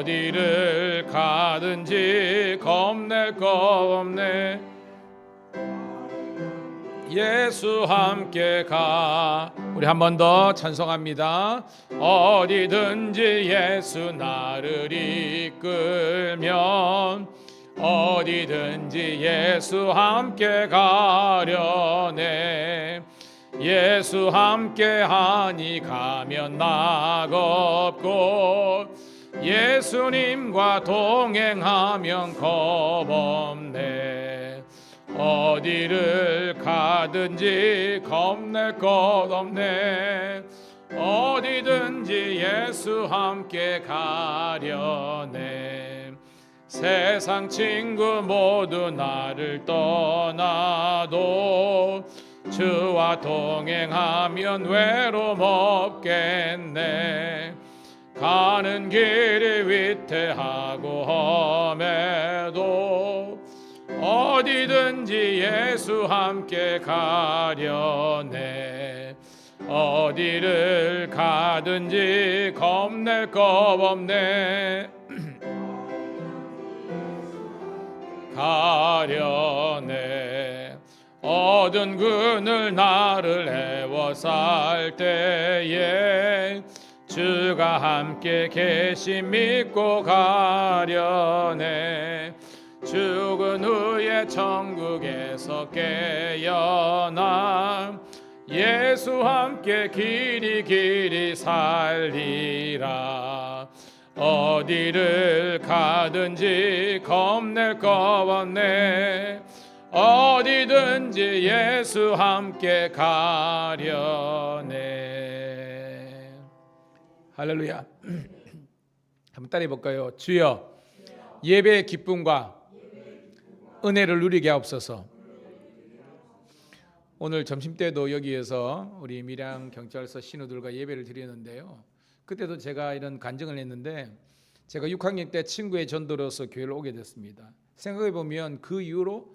어디를 가든지 겁낼 거 없네. 예수 함께 가. 우리 한 번 더 찬송합니다. 어디든지 예수 나를 이끌면 어디든지 예수 함께 가려네. 예수 함께 하니 가면 낙없고 예수님과 동행하면 겁없네. 어디를 가든지 겁낼 것 없네. 어디든지 예수 함께 가려네. 세상 친구 모두 나를 떠나도 주와 동행하면 외로움 없겠네. 가는 길이 위태하고 험해도 어디든지 예수 함께 가려네. 어디를 가든지 겁낼 것 없네. 가려네. 얻은 그늘 나를 애워쌀 때에 주가 함께 계심 믿고 가려네. 죽은 후에 천국에서 깨어나 예수 함께 길이 살리라. 어디를 가든지 겁낼 것 없네. 어디든지 예수 함께 가려네. 할렐루야. 한번 따라해 볼까요? 주여, 예배의 기쁨과 은혜를 누리게 하옵소서. 오늘 점심때도 여기에서 우리 밀양 경찰서 신우들과 예배를 드리는데요, 그때도 제가 이런 간증을 했는데, 제가 6학년 때 친구의 전도로서 교회를 오게 됐습니다. 생각해 보면 그 이후로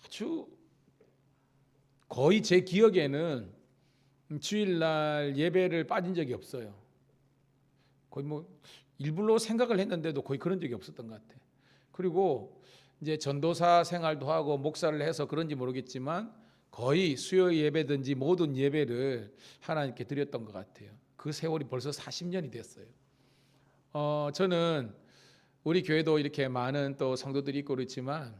아주 거의 제 기억에는 주일날 예배를 빠진 적이 없어요. 거의 일부러 생각을 했는데도 거의 그런 적이 없었던 것 같아요. 그리고 이제 전도사 생활도 하고 목사를 해서 그런지 모르겠지만 거의 수요 예배든지 모든 예배를 하나님께 드렸던 것 같아요. 그 세월이 벌써 40년이 됐어요. 저는 우리 교회도 이렇게 많은 또 성도들이 있고 그렇지만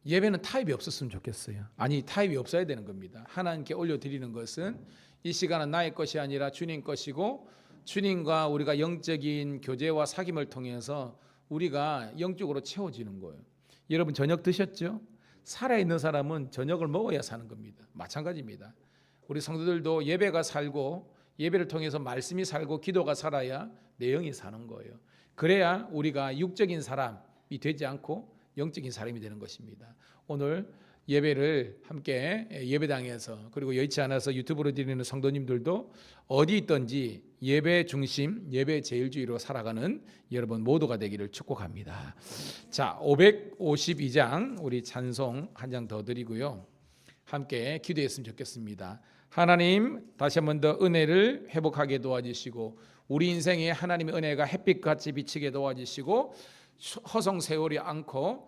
예배는 타협이 없었으면 좋겠어요. 아니, 타협이 없어야 되는 겁니다. 하나님께 올려드리는 것은 이 시간은 나의 것이 아니라 주님 것이고, 주님과 우리가 영적인 교제와 사귐을 통해서 우리가 영적으로 채워지는 거예요. 여러분 저녁 드셨죠? 살아있는 사람은 저녁을 먹어야 사는 겁니다. 마찬가지입니다. 우리 성도들도 예배가 살고 예배를 통해서 말씀이 살고 기도가 살아야 내 영이 사는 거예요. 그래야 우리가 육적인 사람이 되지 않고 영적인 사람이 되는 것입니다. 오늘 예배를 함께 예배당에서, 그리고 여의치 않아서 유튜브로 드리는 성도님들도 어디 있든지 예배 중심, 예배 제일주의로 살아가는 여러분 모두가 되기를 축복합니다. 자, 552장 우리 찬송 한 장 더 드리고요, 함께 기도했으면 좋겠습니다. 하나님, 다시 한 번 더 은혜를 회복하게 도와주시고 우리 인생에 하나님의 은혜가 햇빛같이 비치게 도와주시고 허송세월이 않고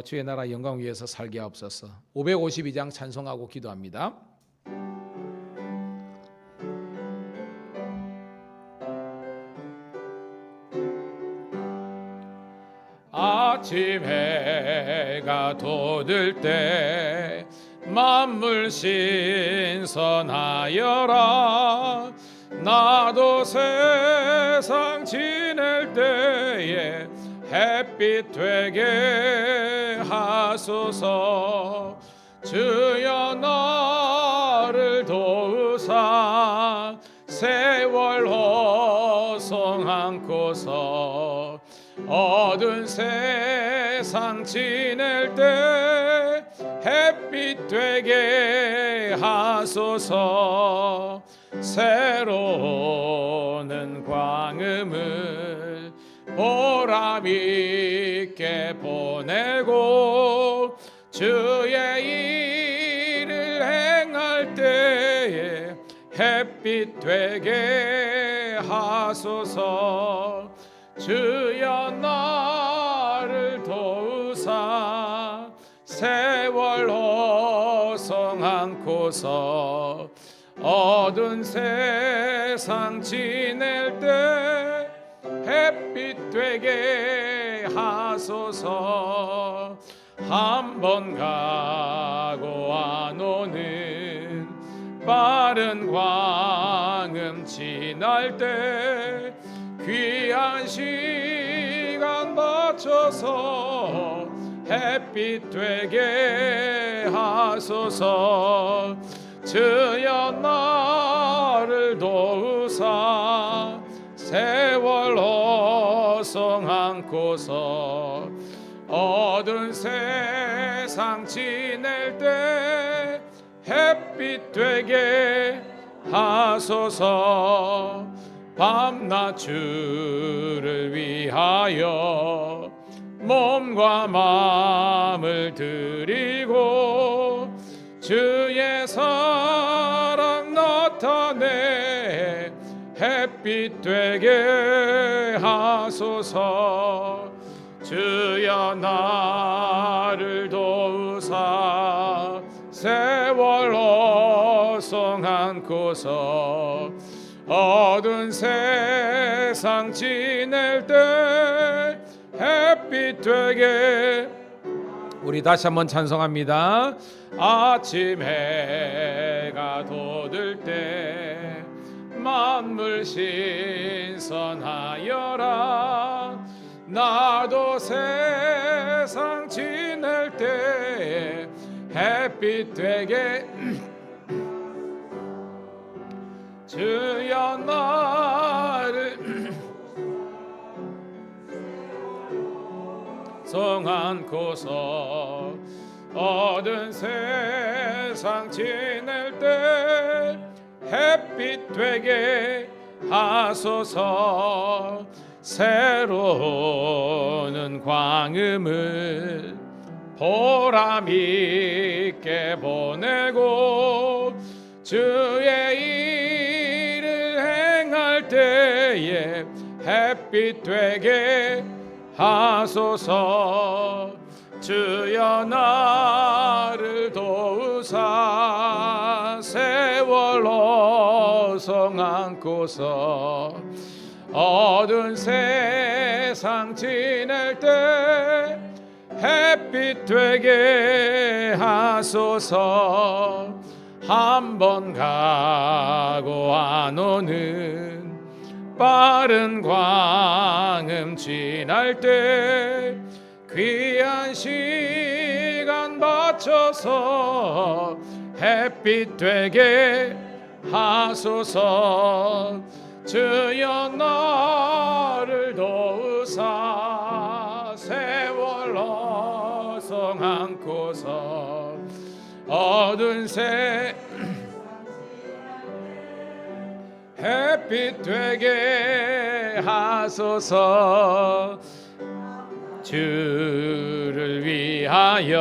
주의 나라 영광 위에서 살게 하옵소서. 552장 찬송하고 기도합니다. 아침 해가 돋을 때 만물 신선하여라. 나도 세상 지낼 때에 햇빛 되게 하소서. 주여 나를 도우사 세월 허송 않고서 어두운 세상 지낼 때 햇빛 되게 하소서. 새로운 광음을 보람 있게 보내고 주의 일을 행할 때에 햇빛 되게 하소서. 하소서. 주여 나를 도우사 세월 호송 않고서 어두운 세상 지낼 때 햇빛 되게 하소서. 한 번 가고 안 오는 빠른 광음 지날 때 귀한 시간 맞춰서 햇빛 되게 하소서. 주여 나를 도우사 세월 호송 않고서 어두운 세상 지낼 때 햇빛 되게 하소서. 밤낮 주를 위하여 몸과 마음을 드리고 주의 사랑 나타내 햇빛 되게 하소서. 주여 나를 도우사 세월 호송 않고서 어두운 세상 지낼 때 햇빛 되게. 우리 다시 한번 찬송합니다. 아침 해가 돋을 때 만물 신선하여라. 나도 세상 지낼 때 햇빛 되게. 주여 나를 송 않고서 어두운 세상 지낼 때 햇빛 되게 하소서. 새로운 광음을 보람 있게 보내고 주의 일을 행할 때에 햇빛 되게 하소서. 주여 나를 도우사 세월 호송 않고서 어두운 세상 지낼 때 햇빛 되게 하소서. 한 번 가고 안 오는 빠른 광음 지날 때 귀한 시간 맞춰서 햇빛 되게 하소서. 주여 나를 도우사 세월 호송 않고서 어두운 새 햇빛 되게 하소서. 주를 위하여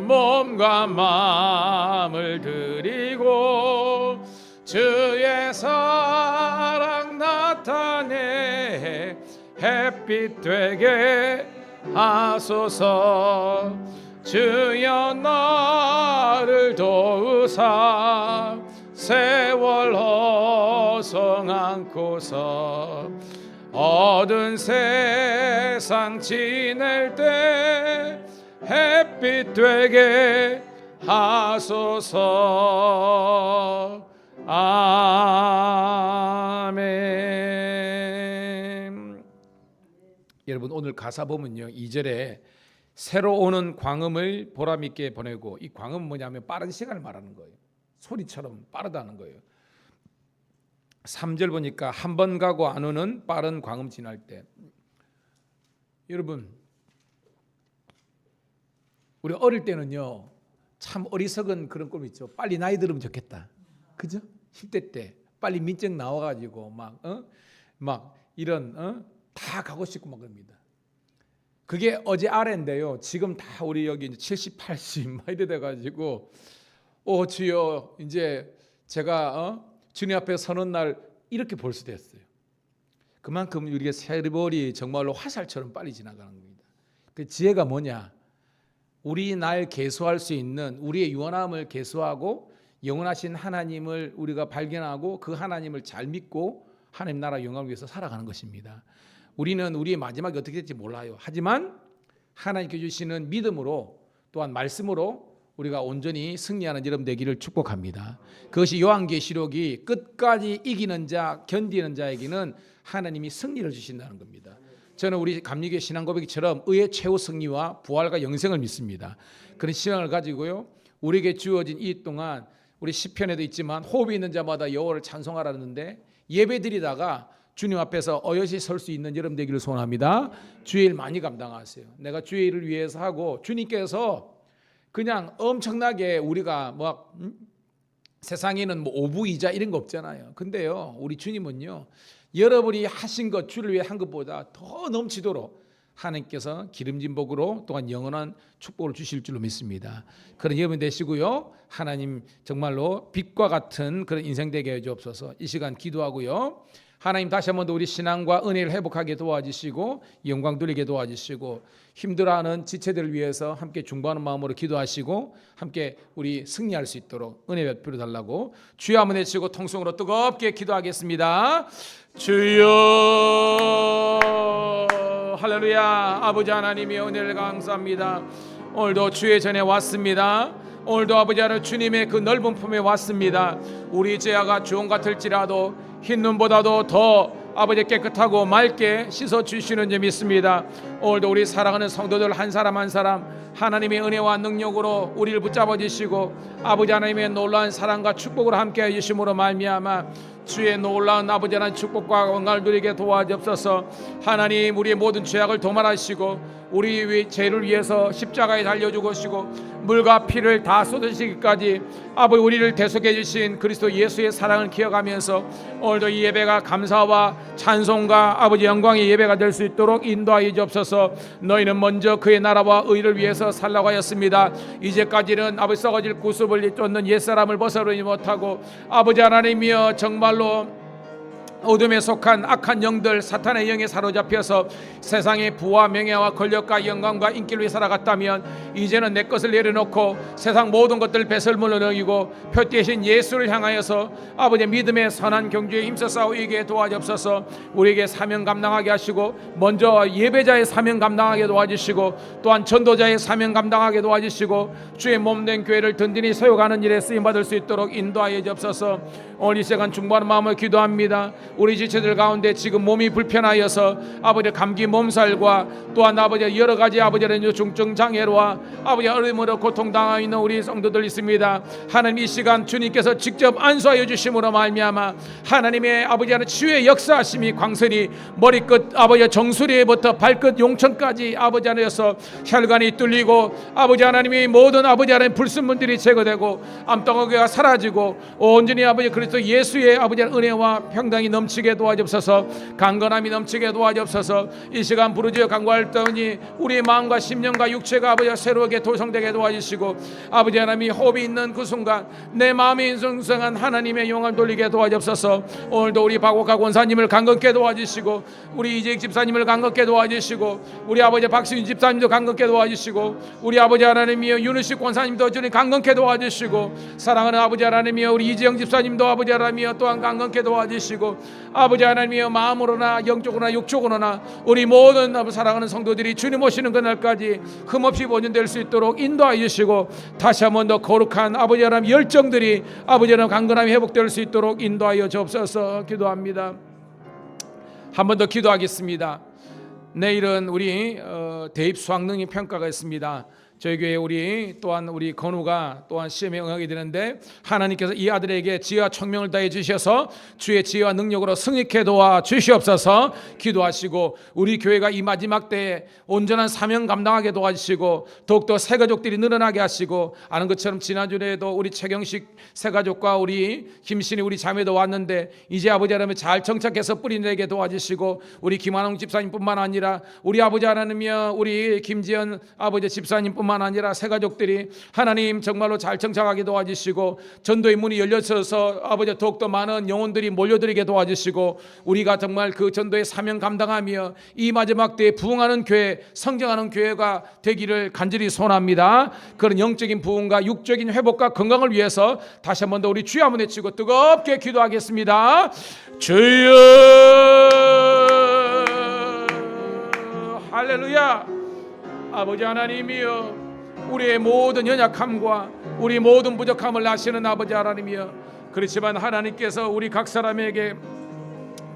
몸과 마음을 드리고 주의 사랑 나타내 햇빛 되게 하소서. 주여 나를 도우사 세월 호송 않고서 어두운 세상 지낼 때 햇빛 되게 하소서. 아멘. 여러분 오늘 가사 보면요 2절에 새로 오는 광음을 보람있게 보내고, 이 광음은 뭐냐면 빠른 시간을 말하는 거예요. 소리처럼 빠르다는 거예요. 3절 보니까 한 번 가고 안 오는 빠른 광음 지날 때. 여러분 우리 어릴 때는요 참 어리석은 그런 꿈 있죠. 빨리 나이 들으면 좋겠다, 그죠? 10대 때 빨리 민증 나와가지고 막 이런 다 가고 싶고 막 그럽니다. 그게 어제 아래인데요 지금 다 우리 여기 이제 70, 80 막 이래 돼가지고 주여 이제 제가 주님 앞에 서는 날 이렇게 볼 수도 있어요. 그만큼 우리가 세월이 정말로 화살처럼 빨리 지나가는 겁니다. 그 지혜가 뭐냐? 우리 날 계수할 수 있는 우리의 유한함을 계수하고 영원하신 하나님을 우리가 발견하고 그 하나님을 잘 믿고 하나님 나라 영광을 위해서 살아가는 것입니다. 우리는 우리의 마지막이 어떻게 될지 몰라요. 하지만 하나님께 주시는 믿음으로 또한 말씀으로 우리가 온전히 승리하는 여러분 되기를 축복합니다. 그것이 요한계시록이 끝까지 이기는 자, 견디는 자에게는 하나님이 승리를 주신다는 겁니다. 저는 우리 감리교회 신앙 고백처럼 의의 최후 승리와 부활과 영생을 믿습니다. 그런 신앙을 가지고요, 우리에게 주어진 이 동안 우리 시편에도 있지만 호흡이 있는 자마다 여호와를 찬송하라는데 예배드리다가 주님 앞에서 어여시 설 수 있는 여러분 되기를 소원합니다. 주의 일 많이 감당하세요. 내가 주의 일을 위해서 하고 주님께서 그냥 엄청나게 우리가 세상에는 오부이자 이런 거 없잖아요. 근데요, 우리 주님은요, 여러분이 하신 것, 주를 위해 한 것보다 더 넘치도록 하나님께서 기름진 복으로 또한 영원한 축복을 주실 줄로 믿습니다. 그런 여러분 되시고요, 하나님 정말로 빛과 같은 그런 인생 되게 해 주옵소서. 이 시간 기도하고요, 하나님 다시 한번 더 우리 신앙과 은혜를 회복하게 도와주시고 영광 돌리게 도와주시고 힘들어하는 지체들을 위해서 함께 중보하는 마음으로 기도하시고 함께 우리 승리할 수 있도록 은혜 베풀어 달라고 주여 한번 외치고 통성으로 뜨겁게 기도하겠습니다. 주여 할렐루야. 아버지 하나님의 은혜를 감사합니다. 오늘도 주의 전에 왔습니다. 오늘도 아버지 하나님 주님의 그 넓은 품에 왔습니다. 우리 죄가 주홍 같을지라도 흰 눈보다도 더 아버지 깨끗하고 맑게 씻어 주시는 줄 믿습니다. 오늘도 우리 사랑하는 성도들 한 사람 한 사람 하나님의 은혜와 능력으로 우리를 붙잡아 주시고 아버지 하나님의 놀라운 사랑과 축복으로 함께 해 주심으로 말미암아 주의 놀라운 아버지 하나님 축복과 영광을 누리게 도와주옵소서. 하나님 우리의 모든 죄악을 도말하시고 우리 죄를 위해서 십자가에 달려 죽으시고 물과 피를 다 쏟으시기까지 아버지 우리를 대속해 주신 그리스도 예수의 사랑을 기억하면서 오늘도 이 예배가 감사와 찬송과 아버지 영광의 예배가 될 수 있도록 인도하여 주옵소서. 너희는 먼저 그의 나라와 의를 위해서 살라고 하였습니다. 이제까지는 아버지 썩어질 구습을 쫓는 옛사람을 벗어버리지 못하고 아버지 하나님이여 정말로 어둠에 속한 악한 영들 사탄의 영에 사로잡혀서 세상의 부와 명예와 권력과 영광과 인기를 위해 살아갔다면 이제는 내 것을 내려놓고 세상 모든 것들 배설물로 여기고 표대신 예수를 향하여서 아버지의 믿음의 선한 경주에 힘써 싸우게 도와주옵소서. 우리에게 사명 감당하게 하시고 먼저 예배자의 사명 감당하게 도와주시고 또한 전도자의 사명 감당하게 도와주시고 주의 몸된 교회를 든든히 세워가는 일에 쓰임받을 수 있도록 인도하여 주옵소서. 오늘 이 시간 중보하는 마음을 기도합니다. 우리 지체들 가운데 지금 몸이 불편하여서 아버지 감기 몸살과 또한 아버지 여러 가지 아버지의 중증 장애와 아버지 어려움으로 고통당하고 있는 우리 성도들 있습니다. 하나님 이 시간 주님께서 직접 안수하여 주심으로 말미암아 하나님의 아버지 하나님 치유의 역사하심이 광선이 머리끝 아버지 정수리부터 발끝 용천까지 아버지 하나님께서 혈관이 뚫리고 아버지 하나님이 모든 아버지 하나님 불순물들이 제거되고 암덩어리가 사라지고 온전히 아버지 그리스도 예수의 아버지 은혜와 평강이 넘치게 도와주옵소서. 강건함이 넘치게 도와주옵소서. 이 시간 부르짖어 간구할 때니 우리의 마음과 심령과 육체가 아버지 새롭게 도성되게 도와주시고 아버지 하나님이 호흡이 있는 그 순간 내 마음이 인성성한 하나님의 영광을 돌리게 도와주옵소서. 오늘도 우리 박옥하 권사님을 강건케 도와주시고 우리 이재익 집사님을 강건케 도와주시고 우리 아버지 박수인 집사님도 강건케 도와주시고 우리 아버지 하나님이여 윤우식 권사님도 주님 강건케 도와주시고 사랑하는 아버지 하나님이여 우리 이재영 집사님도 아버지 하나님이여 또한 강건케 도와주시고 아버지 하나님이여 마음으로나 영적으로나 육적으로나 우리 모든 사랑하는 성도들이 주님 오시는 그날까지 흠없이 본연될 수 있도록 인도하여 주시고 다시 한 번 더 거룩한 아버지 하나님 열정들이 아버지 하나님 강건함이 회복될 수 있도록 인도하여 주옵소서. 기도합니다. 한 번 더 기도하겠습니다. 내일은 우리 대입 수학능력 평가가 있습니다. 저희 교회 우리 또한 우리 건우가 또한 시험에 응하게 되는데 하나님께서 이 아들에게 지혜와 총명을 다해 주셔서 주의 지혜와 능력으로 승리케 도와 주시옵소서. 기도하시고 우리 교회가 이 마지막 때에 온전한 사명 감당하게 도와주시고 더욱더 새가족들이 늘어나게 하시고 아는 것처럼 지난주에도 우리 최경식 새가족과 우리 김신이 우리 자매도 왔는데 이제 아버지 하나님 잘 정착해서 뿌리내게 도와주시고 우리 김한홍 집사님뿐만 아니라 우리 아버지 하나님이여 우리 김지연 아버지 집사님뿐만 뿐만 아니라 새가족들이 하나님 정말로 잘 정착하게 도와주시고 전도의 문이 열려서 아버지 더욱더 많은 영혼들이 몰려들게 도와주시고 우리가 정말 그 전도의 사명 감당하며 이 마지막 때에 부흥하는 교회, 성장하는 교회가 되기를 간절히 소원합니다. 그런 영적인 부흥과 육적인 회복과 건강을 위해서 다시 한 번 더 우리 주여 한번 외치고 뜨겁게 기도하겠습니다. 주여, 할렐루야. 아버지 하나님이여, 우리의 모든 연약함과 우리 모든 부족함을 아시는 아버지 하나님이여, 그렇지만 하나님께서 우리 각 사람에게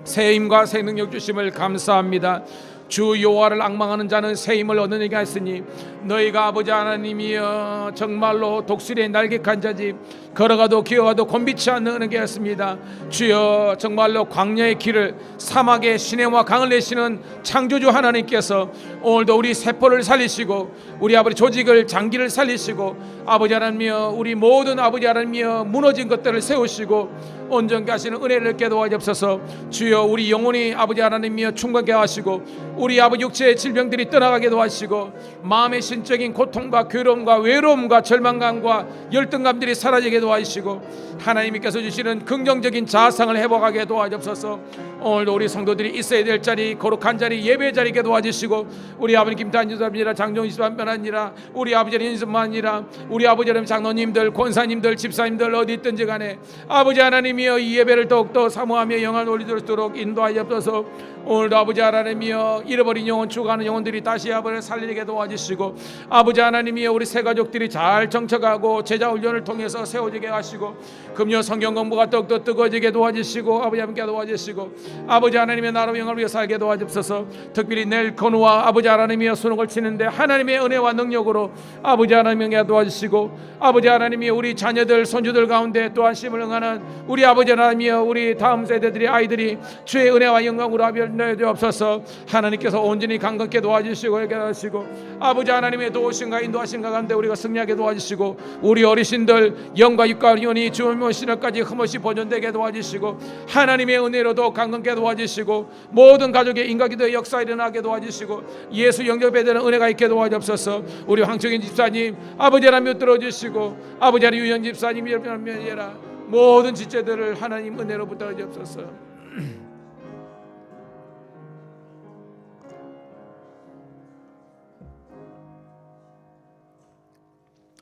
새 힘과 새 능력 주심을 감사합니다. 주 여호와를 앙망하는 자는 새 힘을 얻느니가 했으니 너희가 아버지 하나님이여 정말로 독수리의 날개 간 자지 걸어가도 기어가도 곤비치 않는 게 했습니다. 주여 정말로 광야의 길을 사막의 시내와 강을 내시는 창조주 하나님께서 오늘도 우리 세포를 살리시고 우리 아버지 조직을 장기를 살리시고 아버지 하나님이여 우리 모든 아버지 하나님이여 무너진 것들을 세우시고 온전케 하시는 은혜를 얻게 도와주옵소서. 주여 우리 영혼이 아버지 하나님이여 충만케 하시고 우리 아버지 육체의 질병들이 떠나가게 도와주시고 마음의 신적인 고통과 괴로움과 외로움과 절망감과 열등감들이 사라지게 도와주시고 하나님께서 주시는 긍정적인 자아상을 회복하게 도와주옵소서. 오늘도 우리 성도들이 있어야 될 자리, 거룩한 자리, 예배 자리에 도와주시고 우리 아버지 김탄주 집사님이라 장종희 집사님뿐 아니라 우리 아버지 연습만 아니라 우리 아버지 장로님들, 권사님들, 집사님들 어디 있든지 간에 아버지 하나님이여 이 예배를 더욱더 사모하며 영광을 올리도록 인도하옵소서. 오늘도 아버지 하나님이여 잃어버린 영혼, 죽어가는 영혼들이 다시 아버지를 살리게 도와주시고 아버지 하나님이여 우리 새 가족들이 잘 정착하고 제자 훈련을 통해서 세워지게 하시고 금요 성경 공부가 더욱더 뜨거워지게 도와주시고 아버지 함께 도와주시고 아버지 하나님의 나라와 영광을 위해 살게 도와주옵소서. 특별히 내일 건우와 아버지 하나님이여 수능을 치는데 하나님의 은혜와 능력으로 아버지 하나님께 도와주시고 아버지 하나님이여 우리 자녀들 손주들 가운데 또한 심을 응하는 우리 아버지 하나님이여 우리 다음 세대들이 아이들이 주의 은혜와 영광으로 아버지 주옵소서. 하나님께서 온전히 강건케 도와주시고 이렇게 하시고 아버지 하나님의 도우심과 인도하심과 가운데 우리가 승리하게 도와주시고 우리 어르신들 영과 육과 영혼이 주님 오시날까지 흠없이 보존되게 도와주시고 하나님의 은혜로도 강건케 도와주시고 모든 가족의 인과기도의 역사 일어나게 도와주시고 예수 영접에 대한 은혜가 있게 도와주옵소서. 우리 황청인 집사님 아버지 하나님 들어주시고 아버지 하나님 유영 집사님 여러분이라 모든 지체들을 하나님 은혜로 붙들어 주옵소서.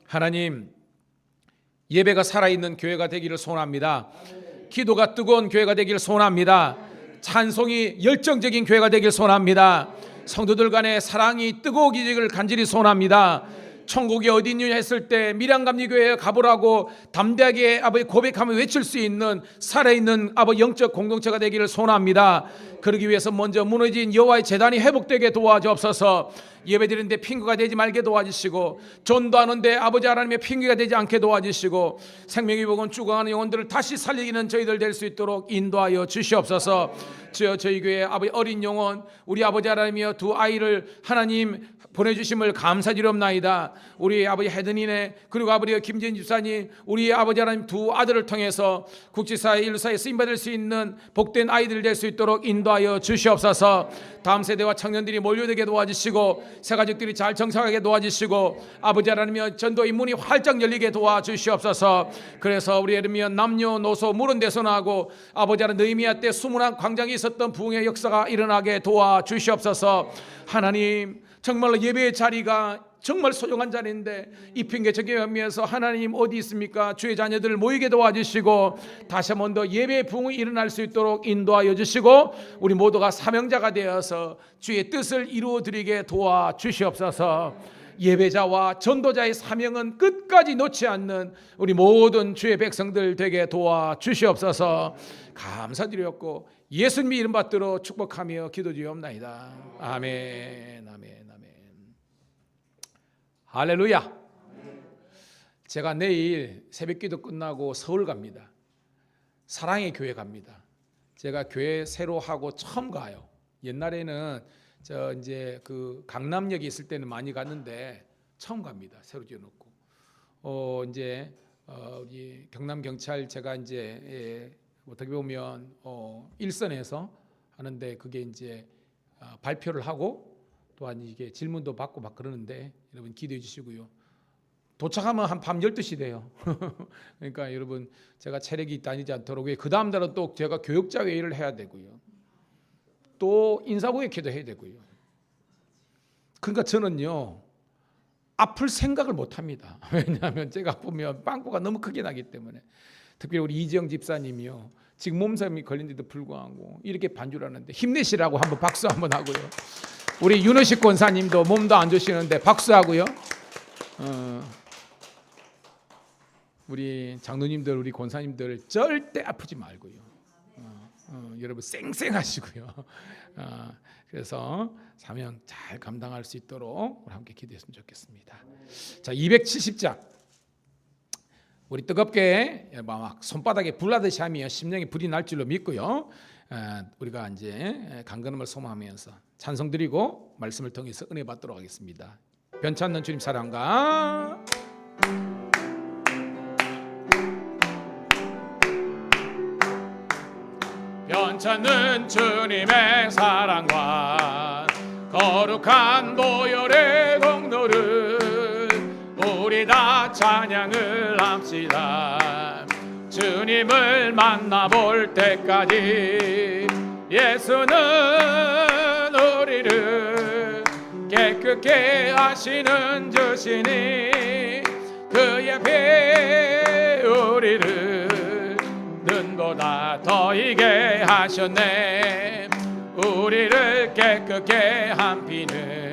하나님, 예배가 살아있는 교회가 되기를 소원합니다. 기도가 뜨거운 교회가 되기를 소원합니다. 찬송이 열정적인 교회가 되기를 소원합니다. 성도들 간의 사랑이 뜨거워지기를 간절히 소원합니다. 천국이 어디 있느냐 했을 때 밀양감리교회에 가보라고 담대하게 아버지 고백하며 외칠 수 있는 살아있는 아버지 영적 공동체가 되기를 소원합니다. 그러기 위해서 먼저 무너진 여호와의 제단이 회복되게 도와주옵소서. 예배드리는데 핑계가 되지 말게 도와주시고 전도하는데 아버지 하나님의 핑계가 되지 않게 도와주시고 생명의 복음 죽어가는 영혼들을 다시 살리기는 저희들 될 수 있도록 인도하여 주시옵소서. 주여 저희 교회 아버지 어린 영혼 우리 아버지 하나님이여 두 아이를 하나님 보내주심을 감사드리옵나이다. 우리 아버지 헤드니네 그리고 아버지 김진 집사님 우리 아버지 하나님 두 아들을 통해서 국지사회 인류사에 쓰임받을 수 있는 복된 아이들 될 수 있도록 인도하여 주시옵소서. 다음 세대와 청년들이 몰려들게 도와주시고 새가족들이 잘 정착하게 도와주시고 아버지 하나님이여 전도의 문이 활짝 열리게 도와주시옵소서. 그래서 우리 예레미야 남녀노소 물은 대선하고 아버지 하나님 느헤미야 때 수문학 광장이 있었던 부흥의 역사가 일어나게 도와주시옵소서. 하나님 정말로 예배의 자리가 정말 소중한 자리인데 이 핑계 저기하면서 하나님 어디 있습니까? 주의 자녀들을 모이게 도와주시고 다시 한 번 더 예배의 부흥이 일어날 수 있도록 인도하여 주시고 우리 모두가 사명자가 되어서 주의 뜻을 이루어드리게 도와주시옵소서. 예배자와 전도자의 사명은 끝까지 놓지 않는 우리 모든 주의 백성들 되게 도와주시옵소서. 감사드렸고 예수님의 이름 받들어 축복하며 기도드리옵나이다. 아멘, 아멘, 아멘. 할렐루야. 제가 내일 새벽기도 끝나고 서울 갑니다. 사랑의 교회 갑니다. 제가 교회 새로 하고 처음 가요. 옛날에는 저 이제 그 강남역에 있을 때는 많이 갔는데 처음 갑니다. 새로 지어놓고 이제 우리 경남 경찰 제가 이제 어떻게 보면 일선에서 하는데 그게 이제 발표를 하고 또한 이게 질문도 받고 막 그러는데 여러분 기도해 주시고요. 도착하면 한 밤 12시 돼요. 그러니까 여러분 제가 체력이 다니지 않도록 그 다음 날은 또 제가 교역자 회의를 해야 되고요. 또 인사고객회도 해야 되고요. 그러니까 저는요 아플 생각을 못 합니다. 왜냐하면 제가 아프면 빵꾸가 너무 크게 나기 때문에. 특별히 우리 이지영 집사님이요 지금 몸살이 걸린데도 불구하고 이렇게 반주를 하는데 힘내시라고 한번 박수 한번 하고요. 우리 윤호식 권사님도 몸도 안 좋으시는데 박수하고요. 우리 장로님들 우리 권사님들 절대 아프지 말고요. 여러분 쌩쌩하시고요. 그래서 사명 잘 감당할 수 있도록 우리 함께 기도했으면 좋겠습니다. 자, 270장 우리 뜨겁게 막 손바닥에 불나듯이 하며 심령에 불이 날 줄로 믿고요. 우리가 이제 강건함을 소망하면서 찬송 드리고 말씀을 통해서 은혜 받도록 하겠습니다. 변찮는 주님 사랑과 변찮는 주님의 사랑과 거룩한 보혈의 공로를 우리 다 찬양을 합시다. 주님을 만나볼 때까지 예수는 우리를 깨끗게 하시는 주시니 그의 피 우리를 눈보다 더 이게 하셨네. 우리를 깨끗게 한 피는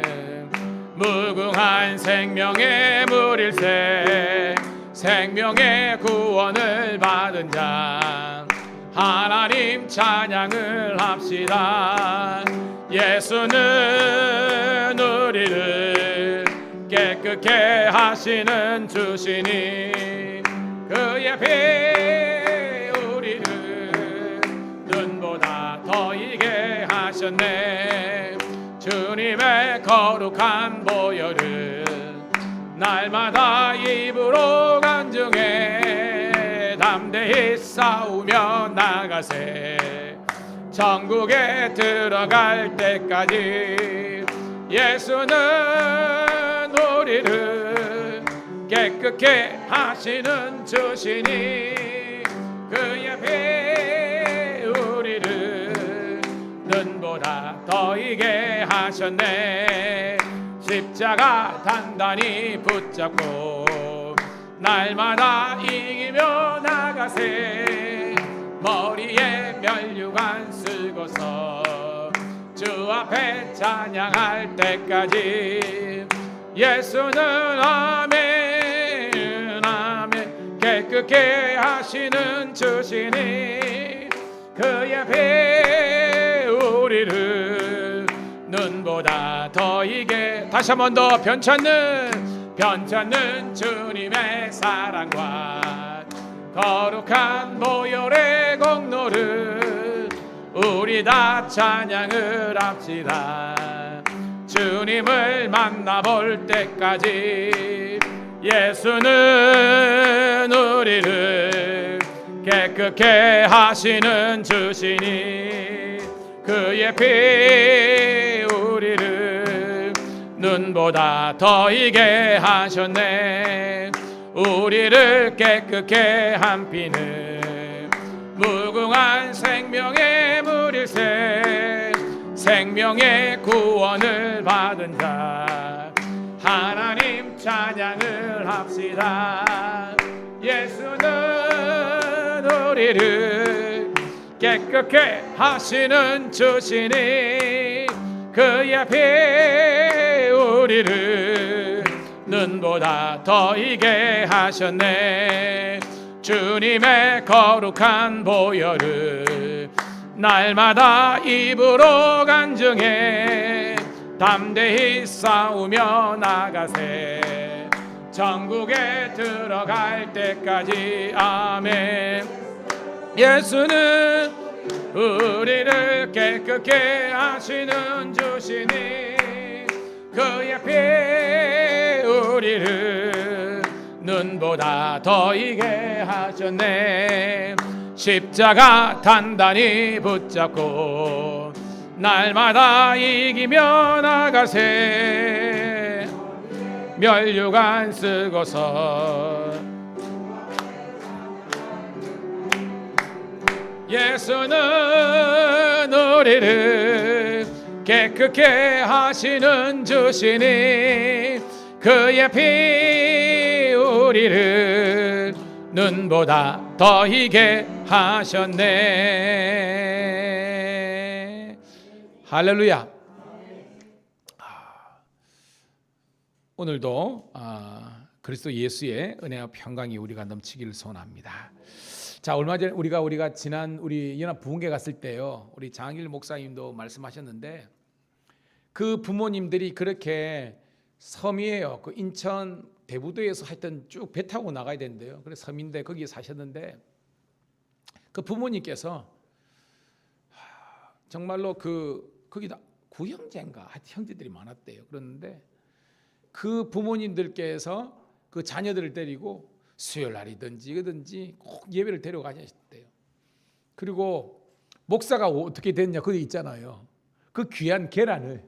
무궁한 생명의 물일세. 생명의 구원을 받은 자 하나님 찬양을 합시다. 예수는 우리를 깨끗게 하시는 주시니 그의 피 우리를 눈보다 더 이게 하셨네. 주님의 거룩한 보혈을 날마다 입으로 간증해 담대히 싸우며 나가세. 천국에 들어갈 때까지 예수는 우리를 깨끗게 하시는 주시니 그의 피 우리를 눈보다 더 이게 하셨네. 십자가 단단히 붙잡고 날마다 이기며 나가세. 머리에 면류관 쓰고서 주 앞에 찬양할 때까지 예수는 아멘 아멘 깨끗게 하시는 주시니 그의 피 우리를 눈보다 더 이게 다시 한 번 더 변찮는 주님의 사랑과 거룩한 보혈의 공로를 우리 다 찬양을 합시다. 주님을 만나볼 때까지 예수는 우리를 깨끗게 하시는 주시니 그의 피 우리를 눈보다 더 이게 하셨네. 우리를 깨끗게 한 피는 무궁한 생명의 물일세. 생명의 구원을 받은 자 하나님 찬양을 합시다. 예수는 우리를 깨끗게 하시는 주시니 그의 피 우리를 눈보다 더 이게 하셨네. 주님의 거룩한 보혈을 날마다 입으로 간증해 담대히 싸우며 나가세. 천국에 들어갈 때까지 아멘. 예수는 우리를 깨끗게 하시는 주시니 그의 피 우리를 눈보다 더 이게 하셨네. 십자가 단단히 붙잡고 날마다 이기며 나가세. 면류관 쓰고서 예수는 우리를 깨끗게 하시는 주시니 그의 피 우리를 눈보다 더 희게 하셨네. 할렐루야. 오늘도 그리스도 예수의 은혜와 평강이 우리가 넘치기를 소원합니다. 자, 얼마 전에 우리가 지난 우리 연합 부흥회 갔을 때요, 우리 장일 목사님도 말씀하셨는데 그 부모님들이 그렇게 섬이에요. 그 인천 대부도에서 하여튼 쭉 배 타고 나가야 된대요. 그래서 섬인데 거기에 사셨는데 그 부모님께서 정말로 거기다 구형제인가 형제들이 많았대요. 그런데 그 부모님들께서 그 자녀들을 데리고 수요일 날이든지 이거든지 꼭 예배를 데려가셨대요. 그리고 목사가 어떻게 됐냐, 거기 있잖아요. 그 귀한 계란을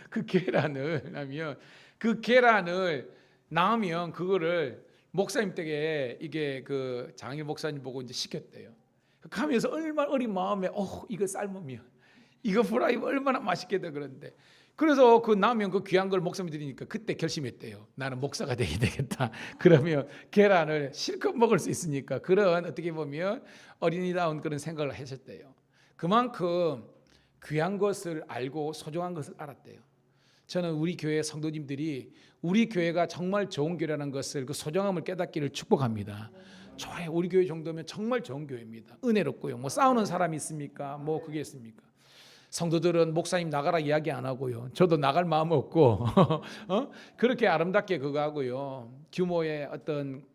그 계란을 나오면 그거를 목사님 댁에 이게 그 장일 목사님 보고 이제 시켰대요. 가면서 얼마나 어린 마음에 이거 삶으면 이거 프라이면 얼마나 맛있겠다 그러는데, 그래서 그 나오면 그 귀한 걸 목사님 드리니까 그때 결심했대요. 나는 목사가 되게 되겠다. 그러면 계란을 실컷 먹을 수 있으니까, 그런 어떻게 보면 어린이다운 그런 생각을 하셨대요. 그만큼 귀한 것을 알고 소중한 것을 알았대요. 저는 우리 교회 성도님들이 우리 교회가 정말 좋은 교회라는 것을, 그 소중함을 깨닫기를 축복합니다. 좋아요. 우리 교회 정도면 정말 좋은 교회입니다. 은혜롭고요. 뭐 싸우는 사람이 있습니까? 뭐 그게 있습니까? 성도들은 목사님 나가라 이야기 안 하고요. 저도 나갈 마음 없고 그렇게 아름답게 그거 하고요. 규모의 어떤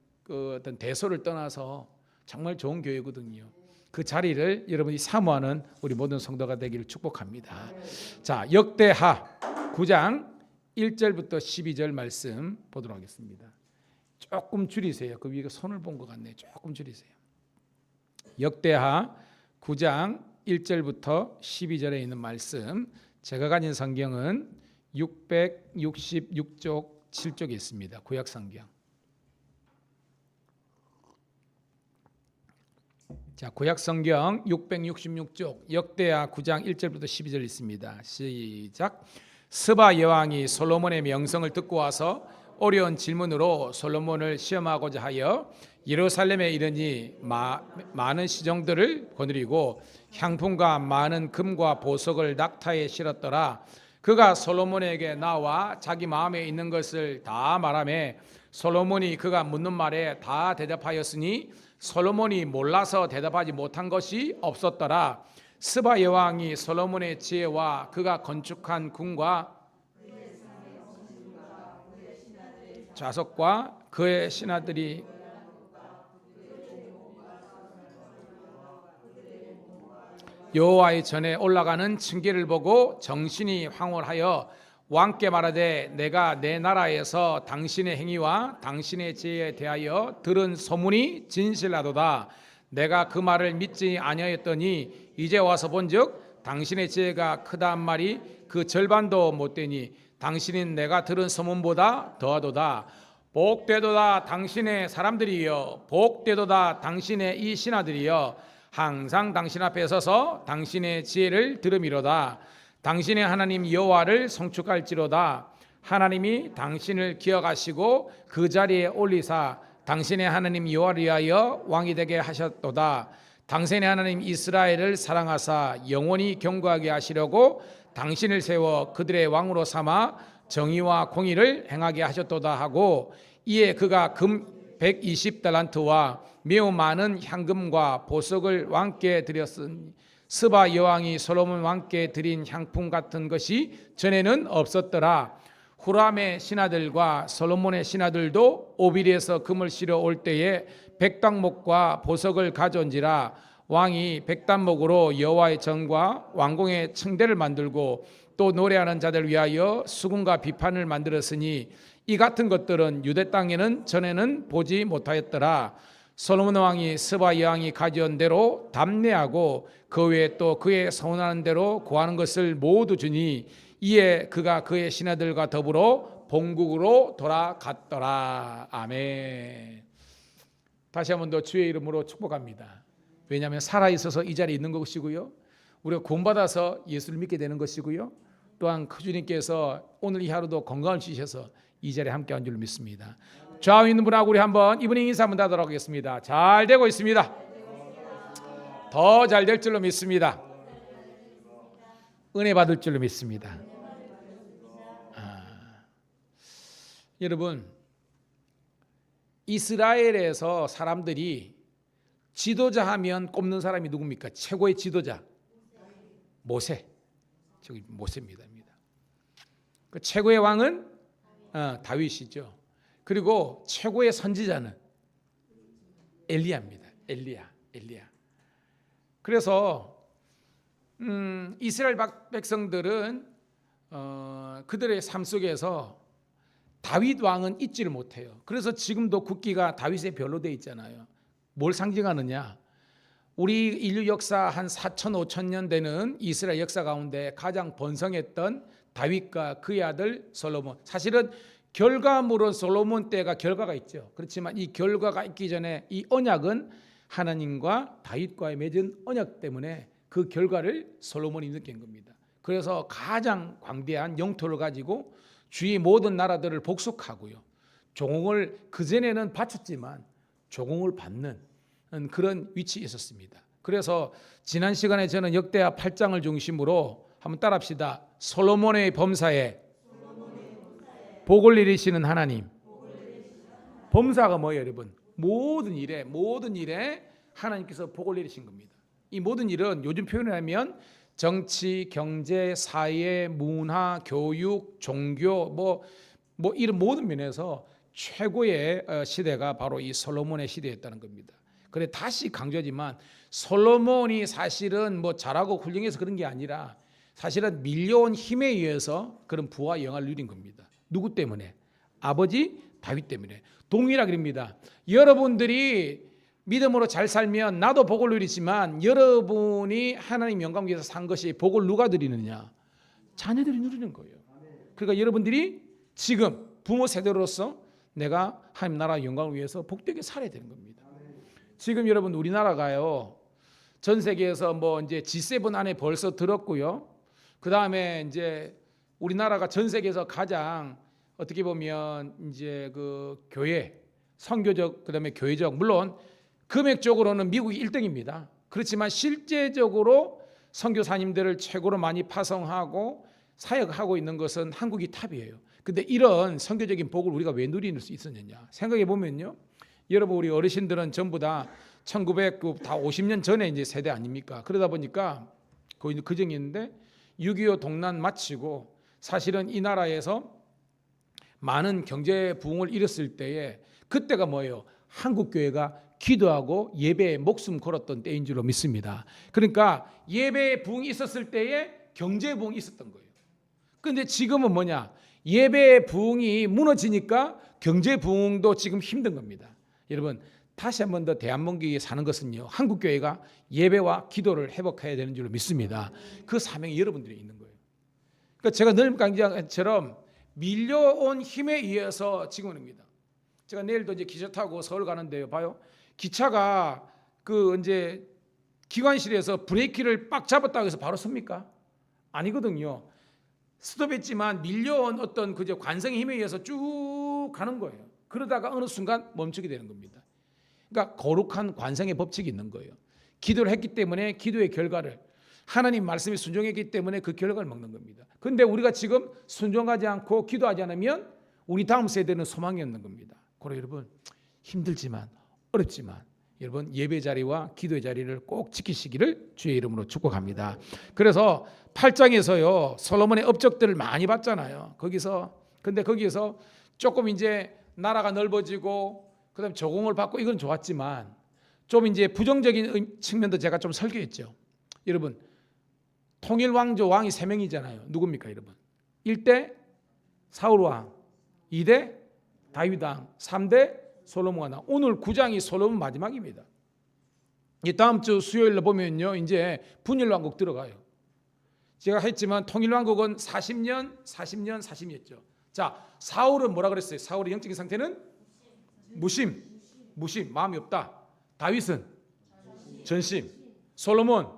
대소를 떠나서 정말 좋은 교회거든요. 그 자리를 여러분이 사모하는 우리 모든 성도가 되기를 축복합니다. 자, 역대하 9장 1절부터 12절 말씀 보도록 하겠습니다. 조금 줄이세요. 그 위에 손을 본 것 같네요. 조금 줄이세요. 역대하 9장 1절부터 12절에 있는 말씀, 제가 가진 성경은 666쪽 7쪽에 있습니다. 구약 성경. 자, 구약 성경 666쪽 역대하 9장 1절부터 12절 있습니다. 시작. 스바 여왕이 솔로몬의 명성을 듣고 와서 어려운 질문으로 솔로몬을 시험하고자 하여 예루살렘에 이르니 많은 시종들을 거느리고 향품과 많은 금과 보석을 낙타에 실었더라. 그가 솔로몬에게 나와 자기 마음에 있는 것을 다 말하매 솔로몬이 그가 묻는 말에 다 대답하였으니 솔로몬이 몰라서 대답하지 못한 것이 없었더라. 스바 여왕이 솔로몬의 지혜와 그가 건축한 궁과 좌석과 그의 신하들이 여호와의 전에 올라가는 층계를 보고 정신이 황홀하여 왕께 말하되 내가 내 나라에서 당신의 행위와 당신의 지혜에 대하여 들은 소문이 진실하도다. 내가 그 말을 믿지 아니하였더니 이제 와서 본즉 당신의 지혜가 크다 한 말이 그 절반도 못되니 당신은 내가 들은 소문보다 더하도다. 복되도다 당신의 사람들이여, 복되도다 당신의 이 신하들이여, 항상 당신 앞에 서서 당신의 지혜를 들음이로다. 당신의 하나님 여호와를 송축할지로다. 하나님이 당신을 기억하시고 그 자리에 올리사 당신의 하나님 여호와를 위하여 왕이 되게 하셨도다. 당신의 하나님 이스라엘을 사랑하사 영원히 경고하게 하시려고 당신을 세워 그들의 왕으로 삼아 정의와 공의를 행하게 하셨도다 하고, 이에 그가 금 120달란트와 매우 많은 향금과 보석을 왕께 드렸으니 스바 여왕이 솔로몬 왕께 드린 향품 같은 것이 전에는 없었더라. 후람의 신하들과 솔로몬의 신하들도 오빌에서 금을 실어 올 때에 백당목과 보석을 가져온지라. 왕이 백단목으로 여호와의 전과 왕궁의 청대를 만들고 또 노래하는 자들 위하여 수군과 비판을 만들었으니 이 같은 것들은 유대 땅에는 전에는 보지 못하였더라. 솔로몬 왕이 스바 여왕이 가져온 대로 담내하고 그 외에 또 그의 서원하는 대로 구하는 것을 모두 주니 이에 그가 그의 신하들과 더불어 본국으로 돌아갔더라. 아멘. 다시 한 번 더 주의 이름으로 축복합니다. 왜냐하면 살아있어서 이 자리에 있는 것이고요, 우리가 구원받아서 예수를 믿게 되는 것이고요, 또한 그 주님께서 오늘 이 하루도 건강을 주셔서 이 자리에 함께한 줄 믿습니다. 좌우 있는 분하고 우리 한번 이브닝 인사 한번 하도록 하겠습니다. 잘 되고 있습니다. 더 잘 될 줄로 믿습니다. 은혜 받을 줄로 믿습니다. 여러분, 이스라엘에서 사람들이 지도자 하면 꼽는 사람이 누굽니까? 최고의 지도자 모세. 저기 모세입니다. 그 최고의 왕은 다윗이죠. 그리고 최고의 선지자는 엘리야입니다. 엘리야. 그래서 이스라엘 백성들은 그들의 삶 속에서 다윗 왕은 잊지를 못해요. 그래서 지금도 국기가 다윗의 별로 돼 있잖아요. 뭘 상징하느냐? 우리 인류 역사 한 4천 5천 년 되는 이스라엘 역사 가운데 가장 번성했던 다윗과 그의 아들 솔로몬. 사실은 결과물은 솔로몬 때가 결과가 있죠. 그렇지만 이 결과가 있기 전에 이 언약은 하나님과 다윗과의 맺은 언약 때문에 그 결과를 솔로몬이 느낀 겁니다. 그래서 가장 광대한 영토를 가지고 주위 모든 나라들을 복속하고요, 조공을 그전에는 바쳤지만 조공을 받는 그런 위치에 있었습니다. 그래서 지난 시간에 저는 역대하 8장을 중심으로 한번 따라합시다. 솔로몬의 범사에 복을 내리시는 하나님. 범사가 뭐예요, 여러분? 모든 일에 하나님께서 복을 내리신 겁니다. 이 모든 일은 요즘 표현을 하면 정치, 경제, 사회, 문화, 교육, 종교 뭐 이런 모든 면에서 최고의 시대가 바로 이 솔로몬의 시대였다는 겁니다. 그래 다시 강조하지만 솔로몬이 사실은 뭐 잘하고 훌륭해서 그런 게 아니라 사실은 밀려온 힘에 의해서 그런 부와 영화를 누린 겁니다. 누구 때문에? 아버지 다윗 때문에. 동일하게 됩니다. 여러분들이 믿음으로 잘 살면 나도 복을 누리지만 여러분이 하나님 영광 위해서 산 것이 복을 누가 드리느냐? 자녀들이 누리는 거예요. 그러니까 여러분들이 지금 부모 세대로서 내가 하나님 나라 영광을 위해서 복되게 살아야 되는 겁니다. 지금 여러분 우리나라가요, 전 세계에서 뭐 이제 G7 안에 벌써 들었고요. 그 다음에 이제 우리나라가 전 세계에서 가장 어떻게 보면 이제 그 교회, 선교적, 그 다음에 교회적, 물론 금액적으로는 미국이 1등입니다. 그렇지만 실제적으로 선교사님들을 최고로 많이 파송하고 사역하고 있는 것은 한국이 탑이에요. 근데 이런 선교적인 복을 우리가 왜 누릴 수 있었느냐? 생각해 보면요, 여러분 우리 어르신들은 전부 다 1950년 전에 이제 세대 아닙니까? 그러다 보니까 거의 그 정이 있는데 6.25 동란 마치고 사실은 이 나라에서 많은 경제 부흥을 이뤘을 때에 그때가 뭐예요? 한국 교회가 기도하고 예배에 목숨 걸었던 때인 줄로 믿습니다. 그러니까 예배의 부흥이 있었을 때에 경제 부흥이 있었던 거예요. 그런데 지금은 뭐냐? 예배의 부흥이 무너지니까 경제 부흥도 지금 힘든 겁니다. 여러분 다시 한 번 더 대한민국에 사는 것은요, 한국 교회가 예배와 기도를 회복해야 되는 줄로 믿습니다. 그 사명이 여러분들이 있는 거예요. 그러니까 제가 늘 강조한처럼 밀려온 힘에 의해서 지금입니다. 제가 내일도 이제 기차 타고 서울 가는데요, 봐요. 기차가 그 이제 기관실에서 브레이크를 빡 잡았다고 해서 바로 섭니까? 아니거든요. 스톱했지만 밀려온 어떤 그 관성의 힘에 의해서 쭉 가는 거예요. 그러다가 어느 순간 멈추게 되는 겁니다. 그러니까 거룩한 관성의 법칙이 있는 거예요. 기도를 했기 때문에 기도의 결과를, 하나님 말씀에 순종했기 때문에 그 결과를 먹는 겁니다. 그런데 우리가 지금 순종하지 않고 기도하지 않으면 우리 다음 세대는 소망이 없는 겁니다. 그래서 여러분 힘들지만 어렵지만 여러분 예배 자리와 기도의 자리를 꼭 지키시기를 주의 이름으로 축복합니다. 그래서 8장에서요 솔로몬의 업적들을 많이 봤잖아요. 근데 거기에서 조금 이제 나라가 넓어지고 그다음 조공을 받고 이건 좋았지만 좀 이제 부정적인 측면도 제가 좀 설교했죠. 여러분 통일 왕조 왕이 3명이잖아요. 누굽니까 여러분? 1대 사울 왕, 2대 다윗 왕, 3대 솔로몬가 나. 오늘 9장이 솔로몬 마지막입니다. 이 다음 주 수요일로 보면요, 이제 분열왕국 들어가요. 제가 했지만 통일왕국은 40년이었죠. 자, 사울은 뭐라 그랬어요? 사울의 영적인 상태는 무심, 마음이 없다. 다윗은 전심, 솔로몬